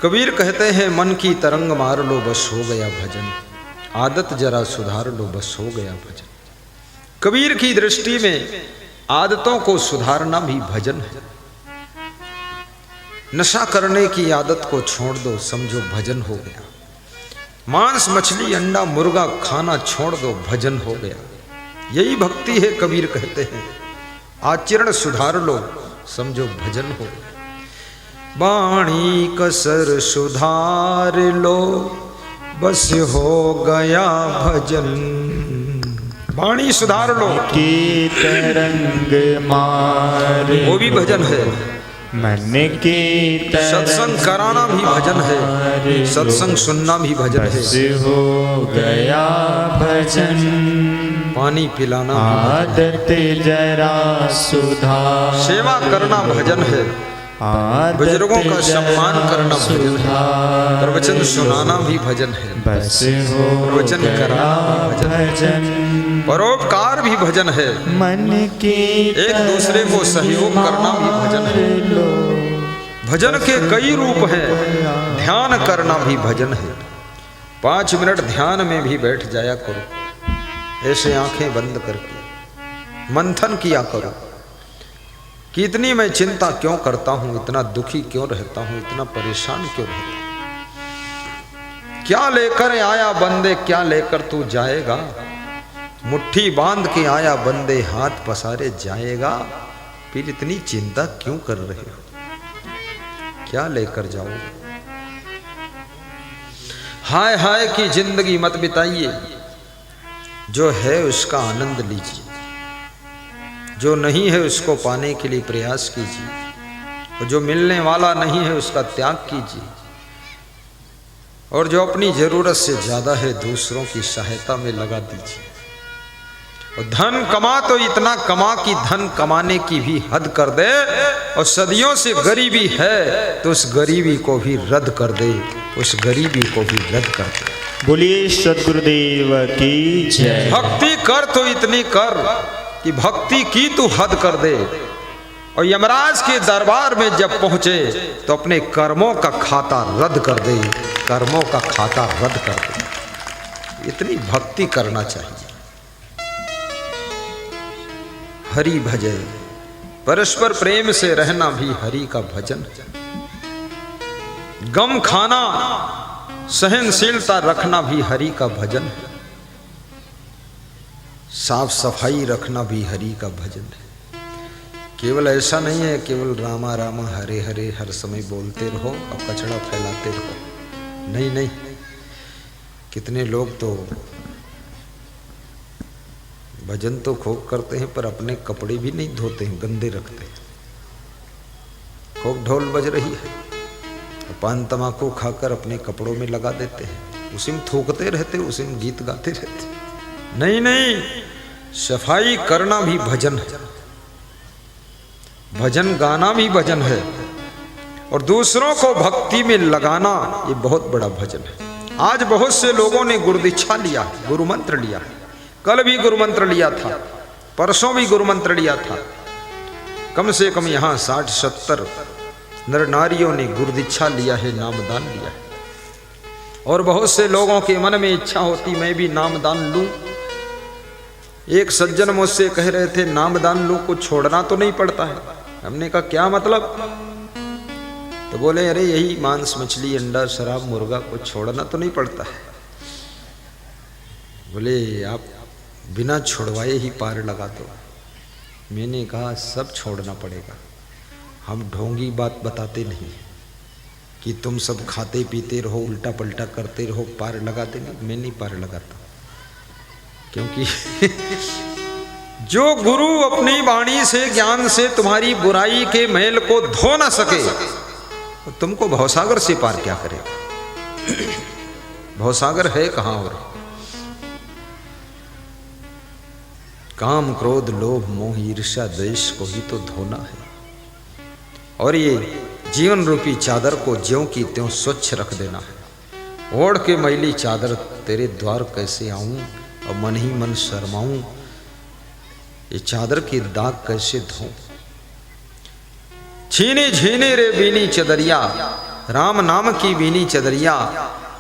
कबीर कहते हैं मन की तरंग मार लो बस हो गया भजन, आदत जरा सुधार लो बस हो गया भजन। कबीर की दृष्टि में आदतों को सुधारना भी भजन है। नशा करने की आदत को छोड़ दो, समझो भजन हो गया। मांस मछली अंडा मुर्गा खाना छोड़ दो, भजन हो गया। यही भक्ति है, कबीर कहते हैं। आचरण सुधार लो, समझो भजन हो गया। वाणी कसर सुधार लो बस हो गया भजन। वाणी सुधार लो, की तरंग मार, वो भी भजन है। मन की सत्संग कराना भी भजन है, सत्संग सुनना भी भजन है। बस हो गया भजन, पानी पिलाना आदत जरा सुधार, सेवा करना भजन है। बुजुर्गों का सम्मान करना भजन है। प्रवचन सुनाना भी भजन है। बस हो प्रवचन कराना भी भजन, परोपकार भी भजन है। मन की एक दूसरे को सहयोग करना भी भजन है। भजन के कई रूप हैं, ध्यान करना भी भजन है। 5 मिनट ध्यान में भी बैठ जाया करो, ऐसे आंखें बंद करके मंथन किया करो कि इतनी मैं चिंता क्यों करता हूं, इतना दुखी क्यों रहता हूं, इतना परेशान क्यों रहता हूं। क्या लेकर आया बंदे, क्या लेकर तू जाएगा, मुट्ठी बांध के आया बंदे, हाथ पसारे जाएगा। फिर इतनी चिंता क्यों कर रहे हो, क्या लेकर जाओ। हाय हाय की जिंदगी मत बिताइए, जो है उसका आनंद लीजिए, जो नहीं है उसको पाने के लिए प्रयास कीजिए, और जो मिलने वाला नहीं है उसका त्याग कीजिए, और जो अपनी जरूरत से ज्यादा है दूसरों की सहायता में लगा दीजिए। और धन कमा तो इतना कमा कि धन कमाने की भी हद कर दे, और सदियों से गरीबी है तो उस गरीबी को भी रद्द कर दे, उस गरीबी को भी रद्द कर दे। बोलिए सद्गुरुदेव की जय। भक्ति कर तो इतनी कर कि भक्ति की तू हद कर दे, और यमराज के दरबार में जब पहुंचे तो अपने कर्मों का खाता रद्द कर दे, कर्मों का खाता रद्द कर दे। इतनी भक्ति करना चाहिए। हरि भजय, परस्पर प्रेम से रहना भी हरि का भजन है। गम खाना, सहनशीलता रखना भी हरि का भजन है। साफ सफाई रखना भी हरि का भजन है। केवल ऐसा नहीं है केवल रामा रामा हरे हरे हर समय बोलते रहो और कचरा फैलाते रहो, नहीं नहीं। कितने लोग तो भजन तो खूब करते हैं पर अपने कपड़े भी नहीं धोते हैं, गंदे रखते हैं। खूब ढोल बज रही है, पान तमाकू खाकर अपने कपड़ों में लगा देते हैं, उसी में थूकते रहते, उसी में गीत गाते रहते। नहीं नहीं, सफाई करना भी भजन है, भजन गाना भी भजन है, और दूसरों को भक्ति में लगाना ये बहुत बड़ा भजन है। आज बहुत से लोगों ने गुरुदीक्षा लिया, गुरु मंत्र लिया, कल भी गुरु मंत्र लिया था, परसों भी गुरु मंत्र लिया था। कम से कम यहाँ 60-70 नर नारियों ने गुरुदीक्षा लिया है, नामदान लिया है। और बहुत से लोगों के मन में इच्छा होती मैं भी नामदान लूं। एक सज्जन मुझसे कह रहे थे नामदान लूं, को छोड़ना तो नहीं पड़ता है। हमने कहा क्या मतलब? तो बोले अरे यही मांस मछली अंडा शराब मुर्गा को छोड़ना तो नहीं पड़ता है। बोले आप बिना छुड़वाए ही पार लगा दो। मैंने कहा सब छोड़ना पड़ेगा, हम ढोंगी बात बताते नहीं कि तुम सब खाते पीते रहो उल्टा पलटा करते रहो पार लगा देंगे। मैं नहीं पार लगाता, क्योंकि जो गुरु अपनी वाणी से ज्ञान से तुम्हारी बुराई के मैल को धो ना सके तो तुमको भवसागर से पार क्या करेगा? भवसागर है कहाँ? और काम क्रोध लोभ मोह ईर्ष्या द्वेष को ही तो धोना है। और ये जीवन रूपी चादर को ज्यों की त्यों स्वच्छ रख देना है। ओढ़ के मैली चादर तेरे द्वार कैसे आऊं और मन ही मन शर्माऊं, ये चादर की दाग कैसे धोऊं। छीने झीने रे बीनी चदरिया, राम नाम की बीनी चदरिया,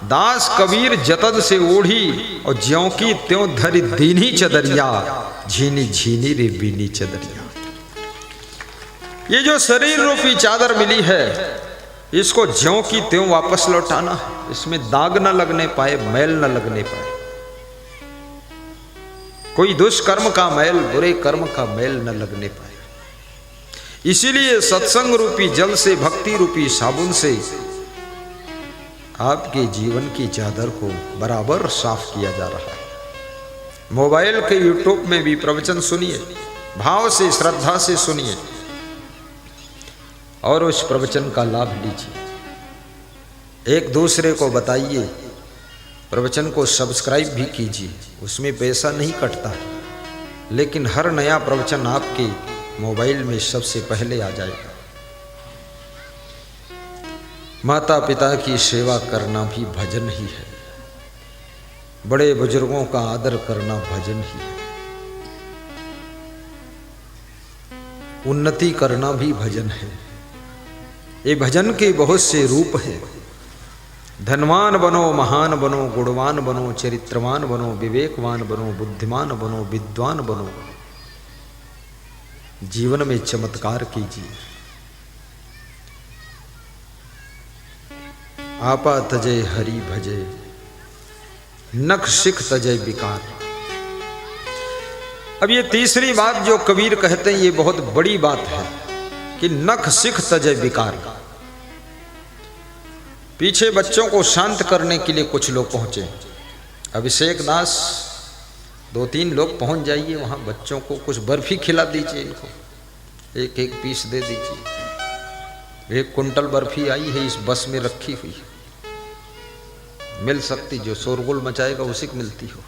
दास कबीर जतद से ओढ़ी और ज्यों की त्यों धरी दीनी चदरिया, झीनी झीनी रे बीनी चदरिया। ये जो शरीर रूपी चादर मिली है इसको ज्यों की त्यों वापस लौटाना है। इसमें दाग न लगने पाए, मैल न लगने पाए, कोई दुष्कर्म का मैल बुरे कर्म का मैल न लगने पाए। इसीलिए सत्संग रूपी जल से भक्ति रूपी साबुन से आपके जीवन की चादर को बराबर साफ किया जा रहा है। मोबाइल के यूट्यूब में भी प्रवचन सुनिए, भाव से श्रद्धा से सुनिए और उस प्रवचन का लाभ लीजिए। एक दूसरे को बताइए, प्रवचन को सब्सक्राइब भी कीजिए, उसमें पैसा नहीं कटता है, लेकिन हर नया प्रवचन आपके मोबाइल में सबसे पहले आ जाएगा। माता पिता की सेवा करना भी भजन ही है, बड़े बुजुर्गों का आदर करना भजन ही है, उन्नति करना भी भजन है, ये भजन के बहुत से रूप हैं। धनवान बनो, महान बनो, गुणवान बनो, चरित्रवान बनो, विवेकवान बनो, बुद्धिमान बनो, विद्वान बनो, जीवन में चमत्कार कीजिए। आपा तजय हरि भजे, नख सिख तजय विकार। अब ये तीसरी बात जो कबीर कहते हैं ये बहुत बड़ी बात है कि नख सिख तजय विकार। पीछे बच्चों को शांत करने के लिए कुछ लोग पहुंचे। अभिषेक दास 2-3 लोग पहुंच जाइए वहां, बच्चों को कुछ बर्फी खिला दीजिए, इनको एक एक पीस दे दीजिए। 1 कुंटल बर्फी आई है, इस बस में रखी हुई है, मिल सकती, जो शोरगुल मचाएगा उसी को मिलती हो।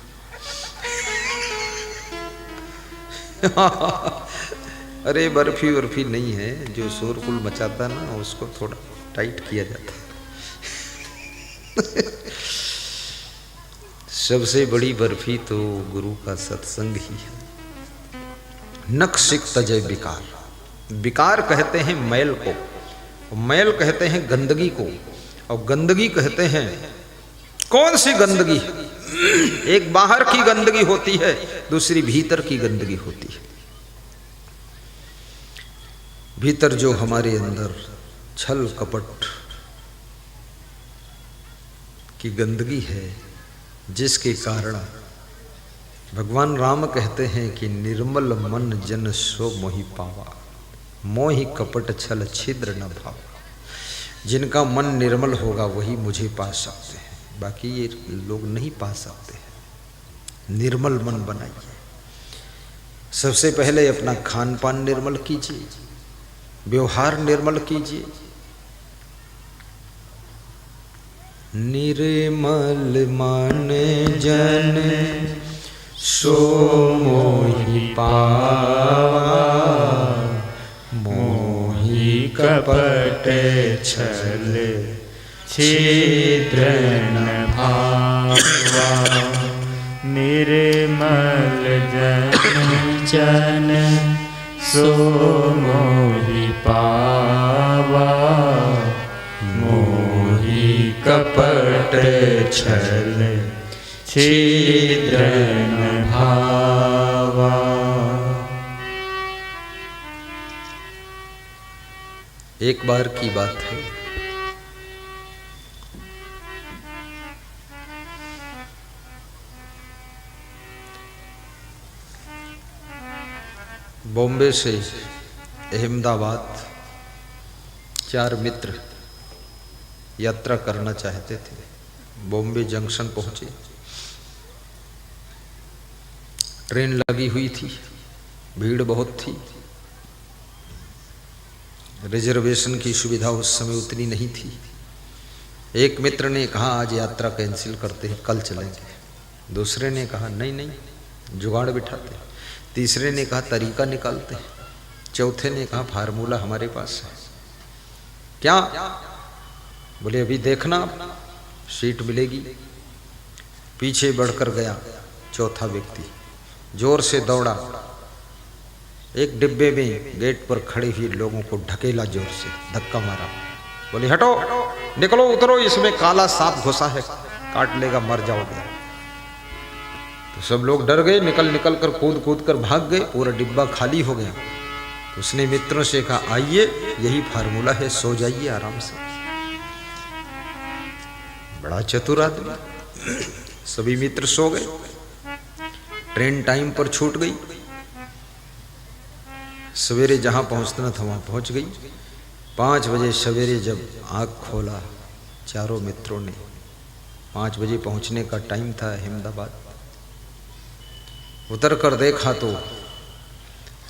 अरे बर्फी वर्फी नहीं है, जो शोरगुल मचाता ना उसको थोड़ा टाइट किया जाता है। सबसे बड़ी बर्फी तो गुरु का सत्संग ही है। नख सिख तजय विकार। विकार कहते हैं मैल को, मैल कहते हैं गंदगी को, और गंदगी कहते हैं कौन सी गंदगी? एक बाहर की गंदगी होती है, दूसरी भीतर की गंदगी होती है। भीतर जो हमारे अंदर छल कपट की गंदगी है, जिसके कारण भगवान राम कहते हैं कि निर्मल मन जन सो मोहि पावा, मोहि कपट छल छिद्र न भावा। जिनका मन निर्मल होगा वही मुझे पा सकते हैं, बाकी ये लोग नहीं पा सकते। निर्मल मन बनाइए। सबसे पहले अपना खान पान निर्मल कीजिए, व्यवहार निर्मल कीजिए। निर्मल मन जन सो मोहि पावा, मोहि कपट छल छिद्र न भावा। निर्मल जन सो मोहि पावा, मोहि कपट छल छिद्र न भावा। एक बार की बात है, बॉम्बे से अहमदाबाद 4 मित्र यात्रा करना चाहते थे। बॉम्बे जंक्शन पहुंचे, ट्रेन लगी हुई थी, भीड़ बहुत थी, रिजर्वेशन की सुविधा उस समय उतनी नहीं थी। एक मित्र ने कहा आज यात्रा कैंसिल करते हैं, कल चलेंगे। दूसरे ने कहा नहीं नहीं जुगाड़ बिठाते। तीसरे ने कहा तरीका निकालते हैं। चौथे ने कहा फार्मूला हमारे पास है। क्या? बोले अभी देखना सीट मिलेगी। पीछे बढ़कर गया चौथा व्यक्ति, जोर से दौड़ा, एक डिब्बे में गेट पर खड़े हुए लोगों को ढकेला, जोर से धक्का मारा। बोले हटो, निकलो, उतरो, इसमें काला सांप घुसा है, काट लेगा, मर जाओगे। तो सब लोग डर गए, निकल कर कूद कर भाग गए। पूरा डिब्बा खाली हो गया। तो उसने मित्रों से कहा आइए यही फार्मूला है, सो जाइए आराम से। बड़ा चतुर आदमी। सभी मित्र सो गए। ट्रेन टाइम पर छूट गई। सवेरे जहां पहुंचना था वहां पहुंच गई। 5 बजे सवेरे जब आँख खोला चारों मित्रों ने, 5 बजे पहुंचने का टाइम था अहमदाबाद। उतर कर देखा तो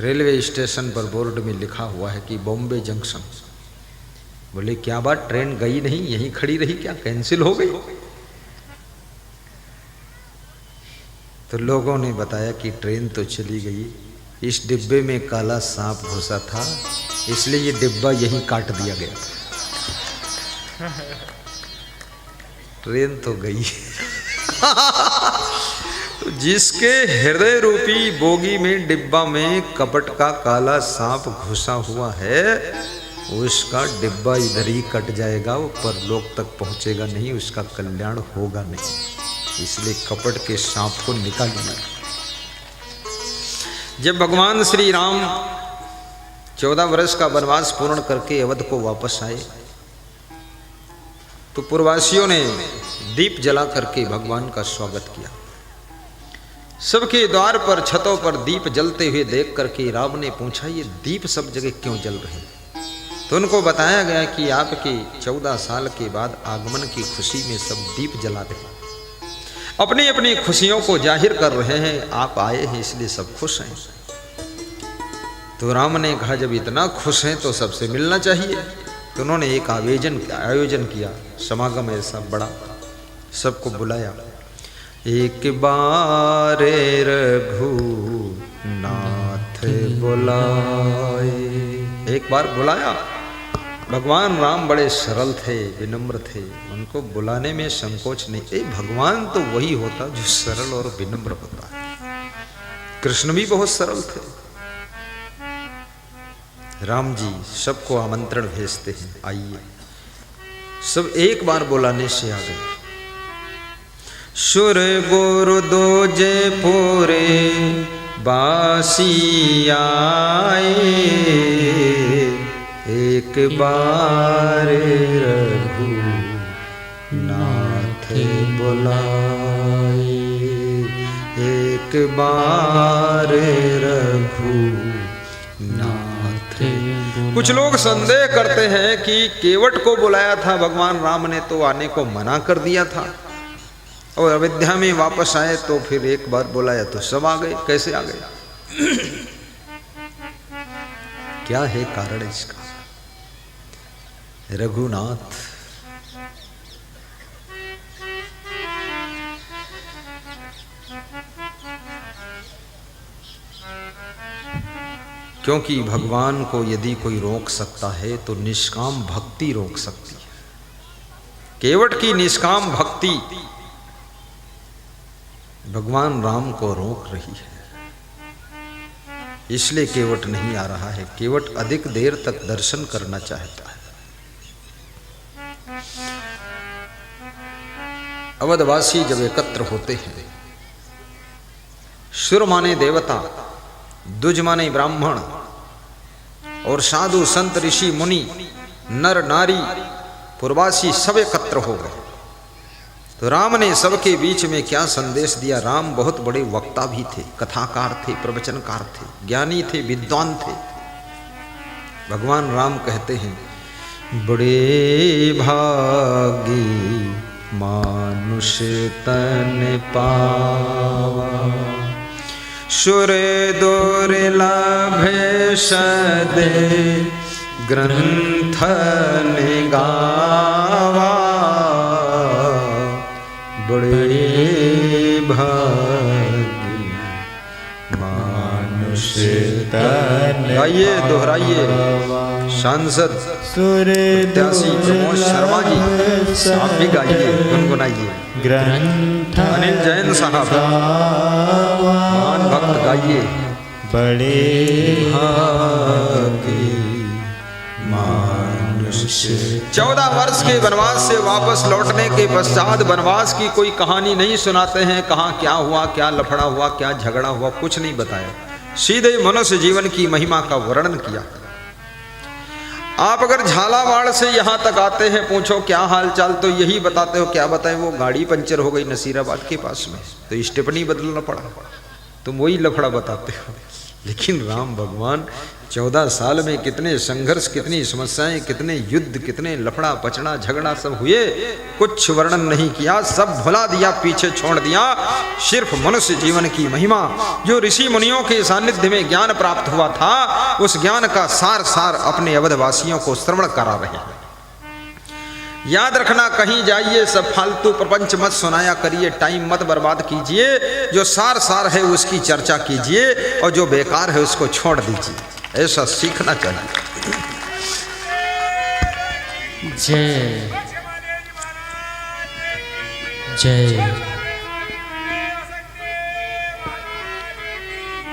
रेलवे स्टेशन पर बोर्ड में लिखा हुआ है कि बॉम्बे जंक्शन। बोले क्या बात, ट्रेन गई नहीं, यहीं खड़ी रही क्या, कैंसिल हो गई? तो लोगों ने बताया कि ट्रेन तो चली गई, इस डिब्बे में काला सांप घुसा था, इसलिए ये डिब्बा यहीं काट दिया गया था। ट्रेन तो गई। तो जिसके हृदय रूपी बोगी में, डिब्बा में कपट का काला सांप घुसा हुआ है, उसका डिब्बा इधर ही कट जाएगा, वो परलोक तक पहुंचेगा नहीं, उसका कल्याण होगा नहीं। इसलिए कपट के सांप को निकालिए। जब भगवान श्री राम 14 वर्ष का वनवास पूर्ण करके अवध को वापस आए तो पूर्ववासियों ने दीप जला करके भगवान का स्वागत किया। सबके द्वार पर, छतों पर दीप जलते हुए देख करके राम ने पूछा, ये दीप सब जगह क्यों जल रहे हैं? तो उनको बताया गया कि आपके 14 साल के बाद आगमन की खुशी में सब दीप जला रहे हैं, अपनी अपनी खुशियों को जाहिर कर रहे हैं। आप आए हैं इसलिए सब खुश हैं। तो राम ने कहा, जब इतना खुश हैं तो सबसे मिलना चाहिए। तो उन्होंने एक आयोजन किया, समागम ऐसा बड़ा, सबको बुलाया। एक बार रघुनाथ बुलाए, एक बार बुलाया। भगवान राम बड़े सरल थे, विनम्र थे, उनको बुलाने में संकोच नहीं। भगवान तो वही होता जो सरल और विनम्र होता है। कृष्ण भी बहुत सरल थे। राम जी सबको आमंत्रण भेजते हैं, आइए। सब एक बार बुलाने से आ गए। सुर गुरु दो जयपुरे बासी आए, एक बार रघुनाथ बुलाए, एक बार रघुनाथ। कुछ लोग संदेह करते हैं कि केवट को बुलाया था भगवान राम ने तो आने को मना कर दिया था, और अयोध्या में वापस आए तो फिर एक बार बुलाया तो सब आ गए। कैसे आ गए? क्या है कारण इसका? रघुनाथ क्योंकि भगवान को यदि कोई रोक सकता है तो निष्काम भक्ति रोक सकती है। केवट की निष्काम भक्ति भगवान राम को रोक रही है, इसलिए केवट नहीं आ रहा है। केवट अधिक देर तक दर्शन करना चाहता है। अवधवासी जब एकत्र होते हैं, सुर माने देवता, द्विज माने ब्राह्मण, और साधु संत ऋषि मुनि, नर नारी, पूर्वासी सब एकत्र हो गए। तो राम ने सबके बीच में क्या संदेश दिया? राम बहुत बड़े वक्ता भी थे, कथाकार थे, प्रवचनकार थे, ज्ञानी थे, विद्वान थे। भगवान राम कहते हैं, बड़े भागी मानुष तन पावा, सुर दुर्लभ सदे ग्रंथ गावा, बड़े भागी मानुष तन। गाइए, दोहराइए। सांसद प्रत्याशी प्रमोद शर्मा जी, आप भी गाइए, गुनगुनाइए। ग्रंथ अनिल जैन साहब, महान भक्त, गाइए। बड़े भागी मानुष। 14 वर्ष के वनवास से वापस लौटने के पश्चात वनवास की कोई कहानी नहीं सुनाते हैं। कहाँ क्या हुआ, क्या लफड़ा हुआ, क्या झगड़ा हुआ, कुछ नहीं बताया। सीधे मनुष्य जीवन की महिमा का वर्णन किया। आप अगर झालावाड़ से यहाँ तक आते हैं, पूछो क्या हाल चाल, तो यही बताते हो। क्या बताएं? वो गाड़ी पंचर हो गई नसीराबाद के पास में, तो स्टेपनी बदलना पड़ा। तुम वही लफड़ा बताते हो। लेकिन राम भगवान 14 साल में कितने संघर्ष, कितनी समस्याएं, कितने युद्ध, कितने लफड़ा पचड़ा झगड़ा सब हुए, कुछ वर्णन नहीं किया, सब भुला दिया, पीछे छोड़ दिया। सिर्फ मनुष्य जीवन की महिमा, जो ऋषि मुनियों के सानिध्य में ज्ञान प्राप्त हुआ था, उस ज्ञान का सार सार अपने अवधवासियों को श्रवण करा रहे हैं। याद रखना, कहीं जाइए सब फालतू प्रपंच मत सुनाया करिए, टाइम मत बर्बाद कीजिए। जो सार सार है उसकी चर्चा कीजिए, और जो बेकार है उसको छोड़ दीजिए। ऐसा सीखना चाहिए। जय जय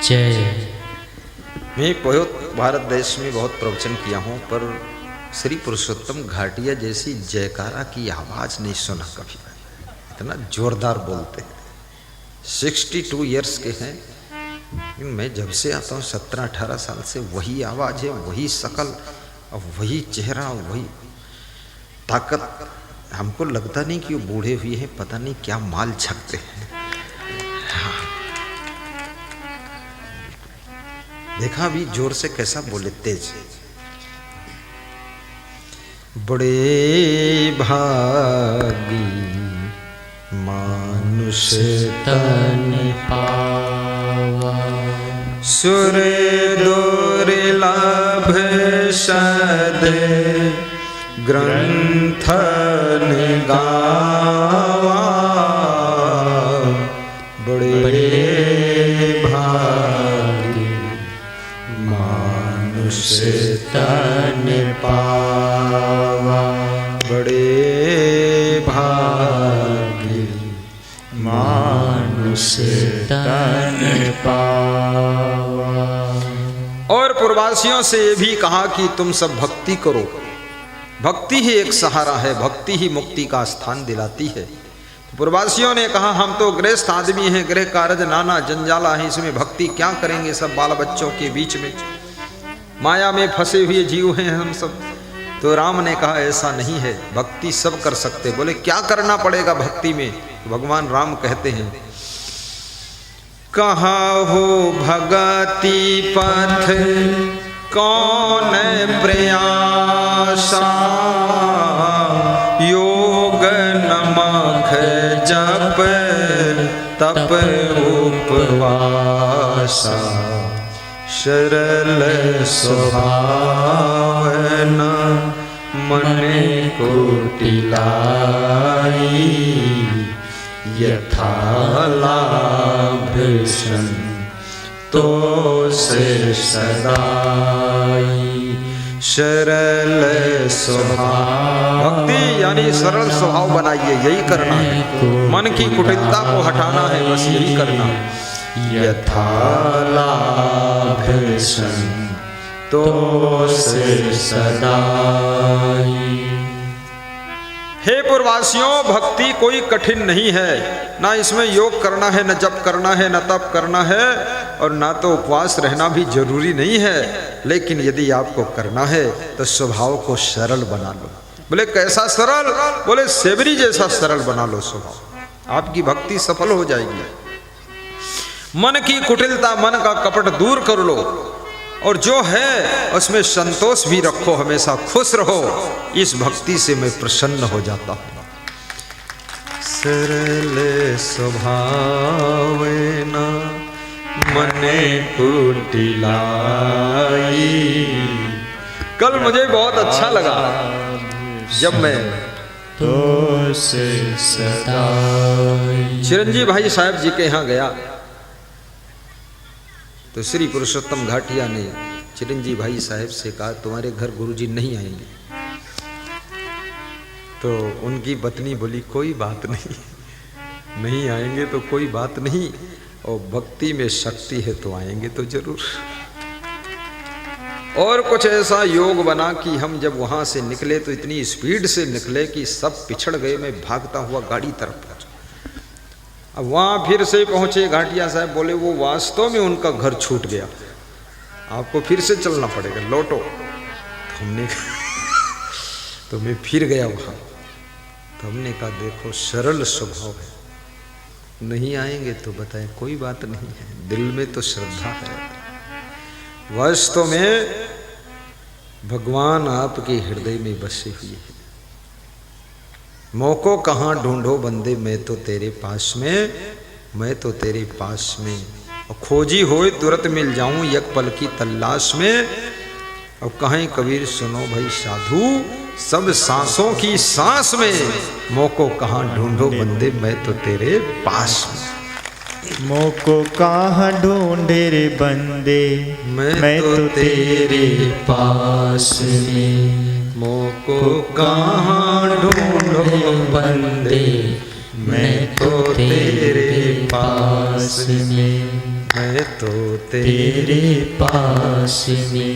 जय। मैं भारत देश में बहुत प्रवचन किया हूँ, पर श्री पुरुषोत्तम घाटिया जैसी जयकारा की आवाज़ नहीं सुना कभी। इतना जोरदार बोलते हैं। 62 इयर्स के हैं, लेकिन मैं जब से आता हूँ 17-18 साल से वही आवाज़ है, वही शकल और वही चेहरा, वही ताकत। हमको लगता नहीं कि वो बूढ़े हुए हैं, पता नहीं क्या माल छकते हैं। हाँ। देखा अभी जोर से कैसा बोले, तेज। बड़े भागी मानुष तन पावा, सुर दुर्लभ सद ग्रंथन गावा। बड़े भागी मानुष तन पावा, बड़े भागी मानुष तन पावा। और पूर्ववासियों से ये भी कहा कि तुम सब भक्ति करो, भक्ति ही एक सहारा है, भक्ति ही मुक्ति का स्थान दिलाती है। पूर्ववासियों ने कहा हम तो गृहस्थ आदमी हैं, गृह कार्य नाना जंजाला है, इसमें भक्ति क्या करेंगे, सब बाल बच्चों के बीच में माया में फंसे हुए जीव हैं हम सब। तो राम ने कहा ऐसा नहीं है, भक्ति सब कर सकते। बोले क्या करना पड़ेगा भक्ति में? तो भगवान राम कहते हैं, कहा हो भगति पथ कौन प्रयासा, योग नमक जप तप उपवासा, सरल स्वभाव न मन कुटिलाई, यथा लाभ तो से सदाई। सरल स्वभाव, भक्ति यानी सरल स्वभाव बनाइए, यही करना है। मन की कुटिलता को हटाना है, बस यही करना। यथा लाभ तो से सदाई। हे पूर्ववासियों, भक्ति कोई कठिन नहीं है, ना इसमें योग करना है, न जप करना है, न तप करना है, और ना तो उपवास रहना भी जरूरी नहीं है। लेकिन यदि आपको करना है तो स्वभाव को सरल बना लो। बोले कैसा सरल? बोले सेवरी जैसा सरल बना लो स्वभाव, आपकी भक्ति सफल हो जाएगी। मन की कुटिलता, मन का कपट दूर कर लो, और जो है उसमें संतोष भी रखो, हमेशा खुश रहो। इस भक्ति से मैं प्रसन्न हो जाता हूँ। सरल स्वभाव न मने कुटिलाई। कल मुझे बहुत अच्छा लगा जब मैं तो से सदाई। चिरंजीव भाई साहब जी के यहाँ गया तो श्री पुरुषोत्तम घाटिया ने चिरंजीव भाई साहब से कहा तुम्हारे घर गुरुजी नहीं आएंगे। तो उनकी पत्नी बोली कोई बात नहीं, नहीं आएंगे तो कोई बात नहीं, और भक्ति में शक्ति है तो आएंगे तो जरूर। और कुछ ऐसा योग बना कि हम जब वहां से निकले तो इतनी स्पीड से निकले कि सब पिछड़ गए, मैं भागता हुआ गाड़ी तरफ पहुंचा। अब वहाँ फिर से पहुँचे, घाटिया साहब बोले वो वास्तव में उनका घर छूट गया, आपको फिर से चलना पड़ेगा, लौटो। तो हमने तो मैं फिर गया वहाँ, तो हमने कहा देखो सरल स्वभाव है, नहीं आएंगे तो बताएं कोई बात नहीं है, दिल में तो श्रद्धा है। वास्तव में भगवान आपके हृदय में बसे हुए हैं। मौको कहाँ ढूंढो बंदे, मैं तो तेरे पास में, मैं तो तेरे पास में, और खोजी होए तुरंत मिल जाऊं एक पल की तलाश में। और कहें कबीर सुनो भाई साधु, सब सांसों की सांस में, मौको कहाँ ढूंढो बंदे, मैं तो तेरे पास में। मोको कहाँ ढूंढे रे बंदे, मैं तो तेरे पास में। मोको कहाँ ढूंढो बंदे, मैं तो तेरे पास में, मैं तो तेरे पास में।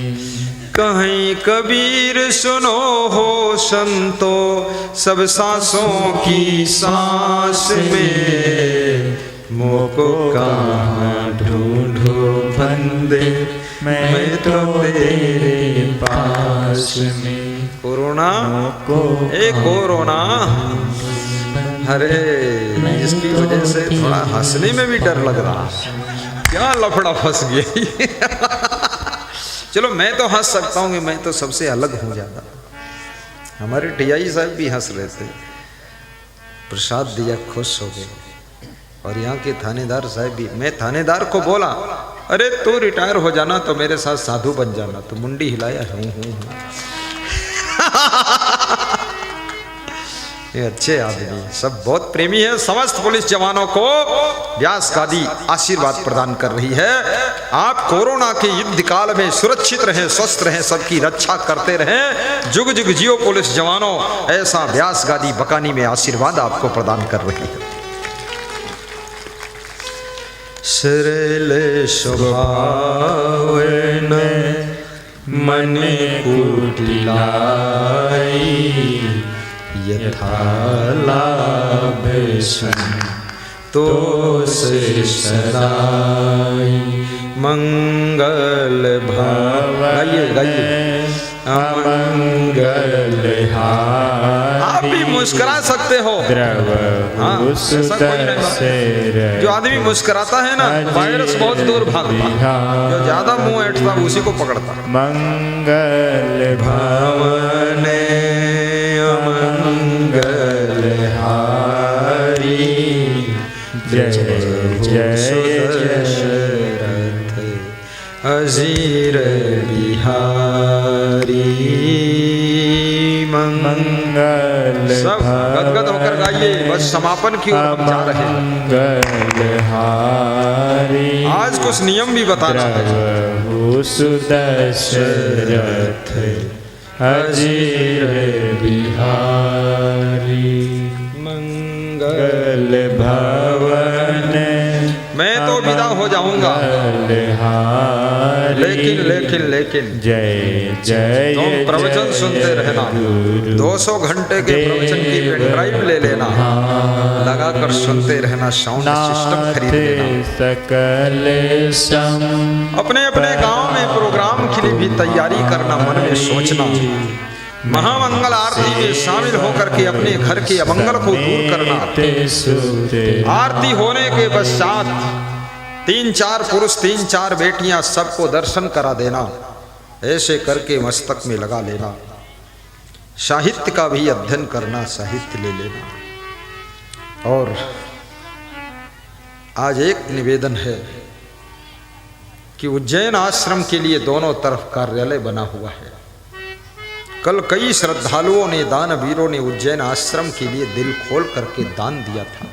कहीं कबीर सुनो हो संतो, सब सांसों की सांस में मोको कहाँ ढूंढो बंदे, मैं तो तेरे पास में। कोरोना ए कोरोना, अरे इसकी वजह से थोड़ा हंसने में भी डर लग रहा है, क्या लफड़ा फंस गया। चलो मैं तो हंस सकता हूँ कि मैं तो सबसे अलग हूँ ज्यादा। हमारे टीआई साहब भी हंस रहे थे, प्रसाद दिया खुश हो गए। और यहाँ के थानेदार साहब भी, मैं थानेदार को बोला अरे तू रिटायर हो जाना तो मेरे साथ साधु बन जाना, तो मुंडी हिलाया हूँ। ये अच्छे आदमी, सब बहुत प्रेमी है। समस्त पुलिस जवानों को व्यास गादी आशीर्वाद प्रदान कर रही है। आप कोरोना के युद्ध काल में सुरक्षित रहें, स्वस्थ रहें, सबकी रक्षा करते रहें। जुग जुग जियो पुलिस जवानों, ऐसा व्यास गादी बकानी में आशीर्वाद आपको प्रदान कर रही है। सरल स्वभाव मन कुटिलाई, यथा लाभ संतोष सदाई, मंगल भाव गाइए अमंगल हारी। आप भी मुस्कुरा सकते हो। जो आदमी मुस्कुराता है ना, वायरस बहुत दूर भागता, जो ज्यादा मुंह ऐंठता उसी को पकड़ता। मंगल भावने अमंगल हारी, जय जय दशरथ अजीर बिहारी। मंगल सब गदगद होकर गाइए, बस समापन की ओर हम जा रहे हैं। आज कुछ नियम भी बताना है। दशरथ अजीर बिहारी, मंगल भवन। मैं तो विदा हो जाऊंगा, लेकिन जय जय तुम प्रवचन सुनते रहना। 200 घंटे के प्रवचन की पेन ड्राइव ले लेना, लगाकर सुनते रहना। साउंड सिस्टम खरीद लेना। सकल सम अपने अपने गांव में प्रोग्राम के लिए भी तैयारी करना, मन में सोचना। महामंगल आरती में शामिल होकर के अपने घर के अमंगल को दूर करना। आरती होने के पश्चात 3-4 पुरुष 3-4 बेटियां सबको दर्शन करा देना। ऐसे करके मस्तक में लगा लेना। साहित्य का भी अध्ययन करना, साहित्य ले लेना। और आज एक निवेदन है कि उज्जैन आश्रम के लिए दोनों तरफ कार्यालय बना हुआ है। कल कई श्रद्धालुओं ने, दानवीरों ने उज्जैन आश्रम के लिए दिल खोल करके दान दिया था।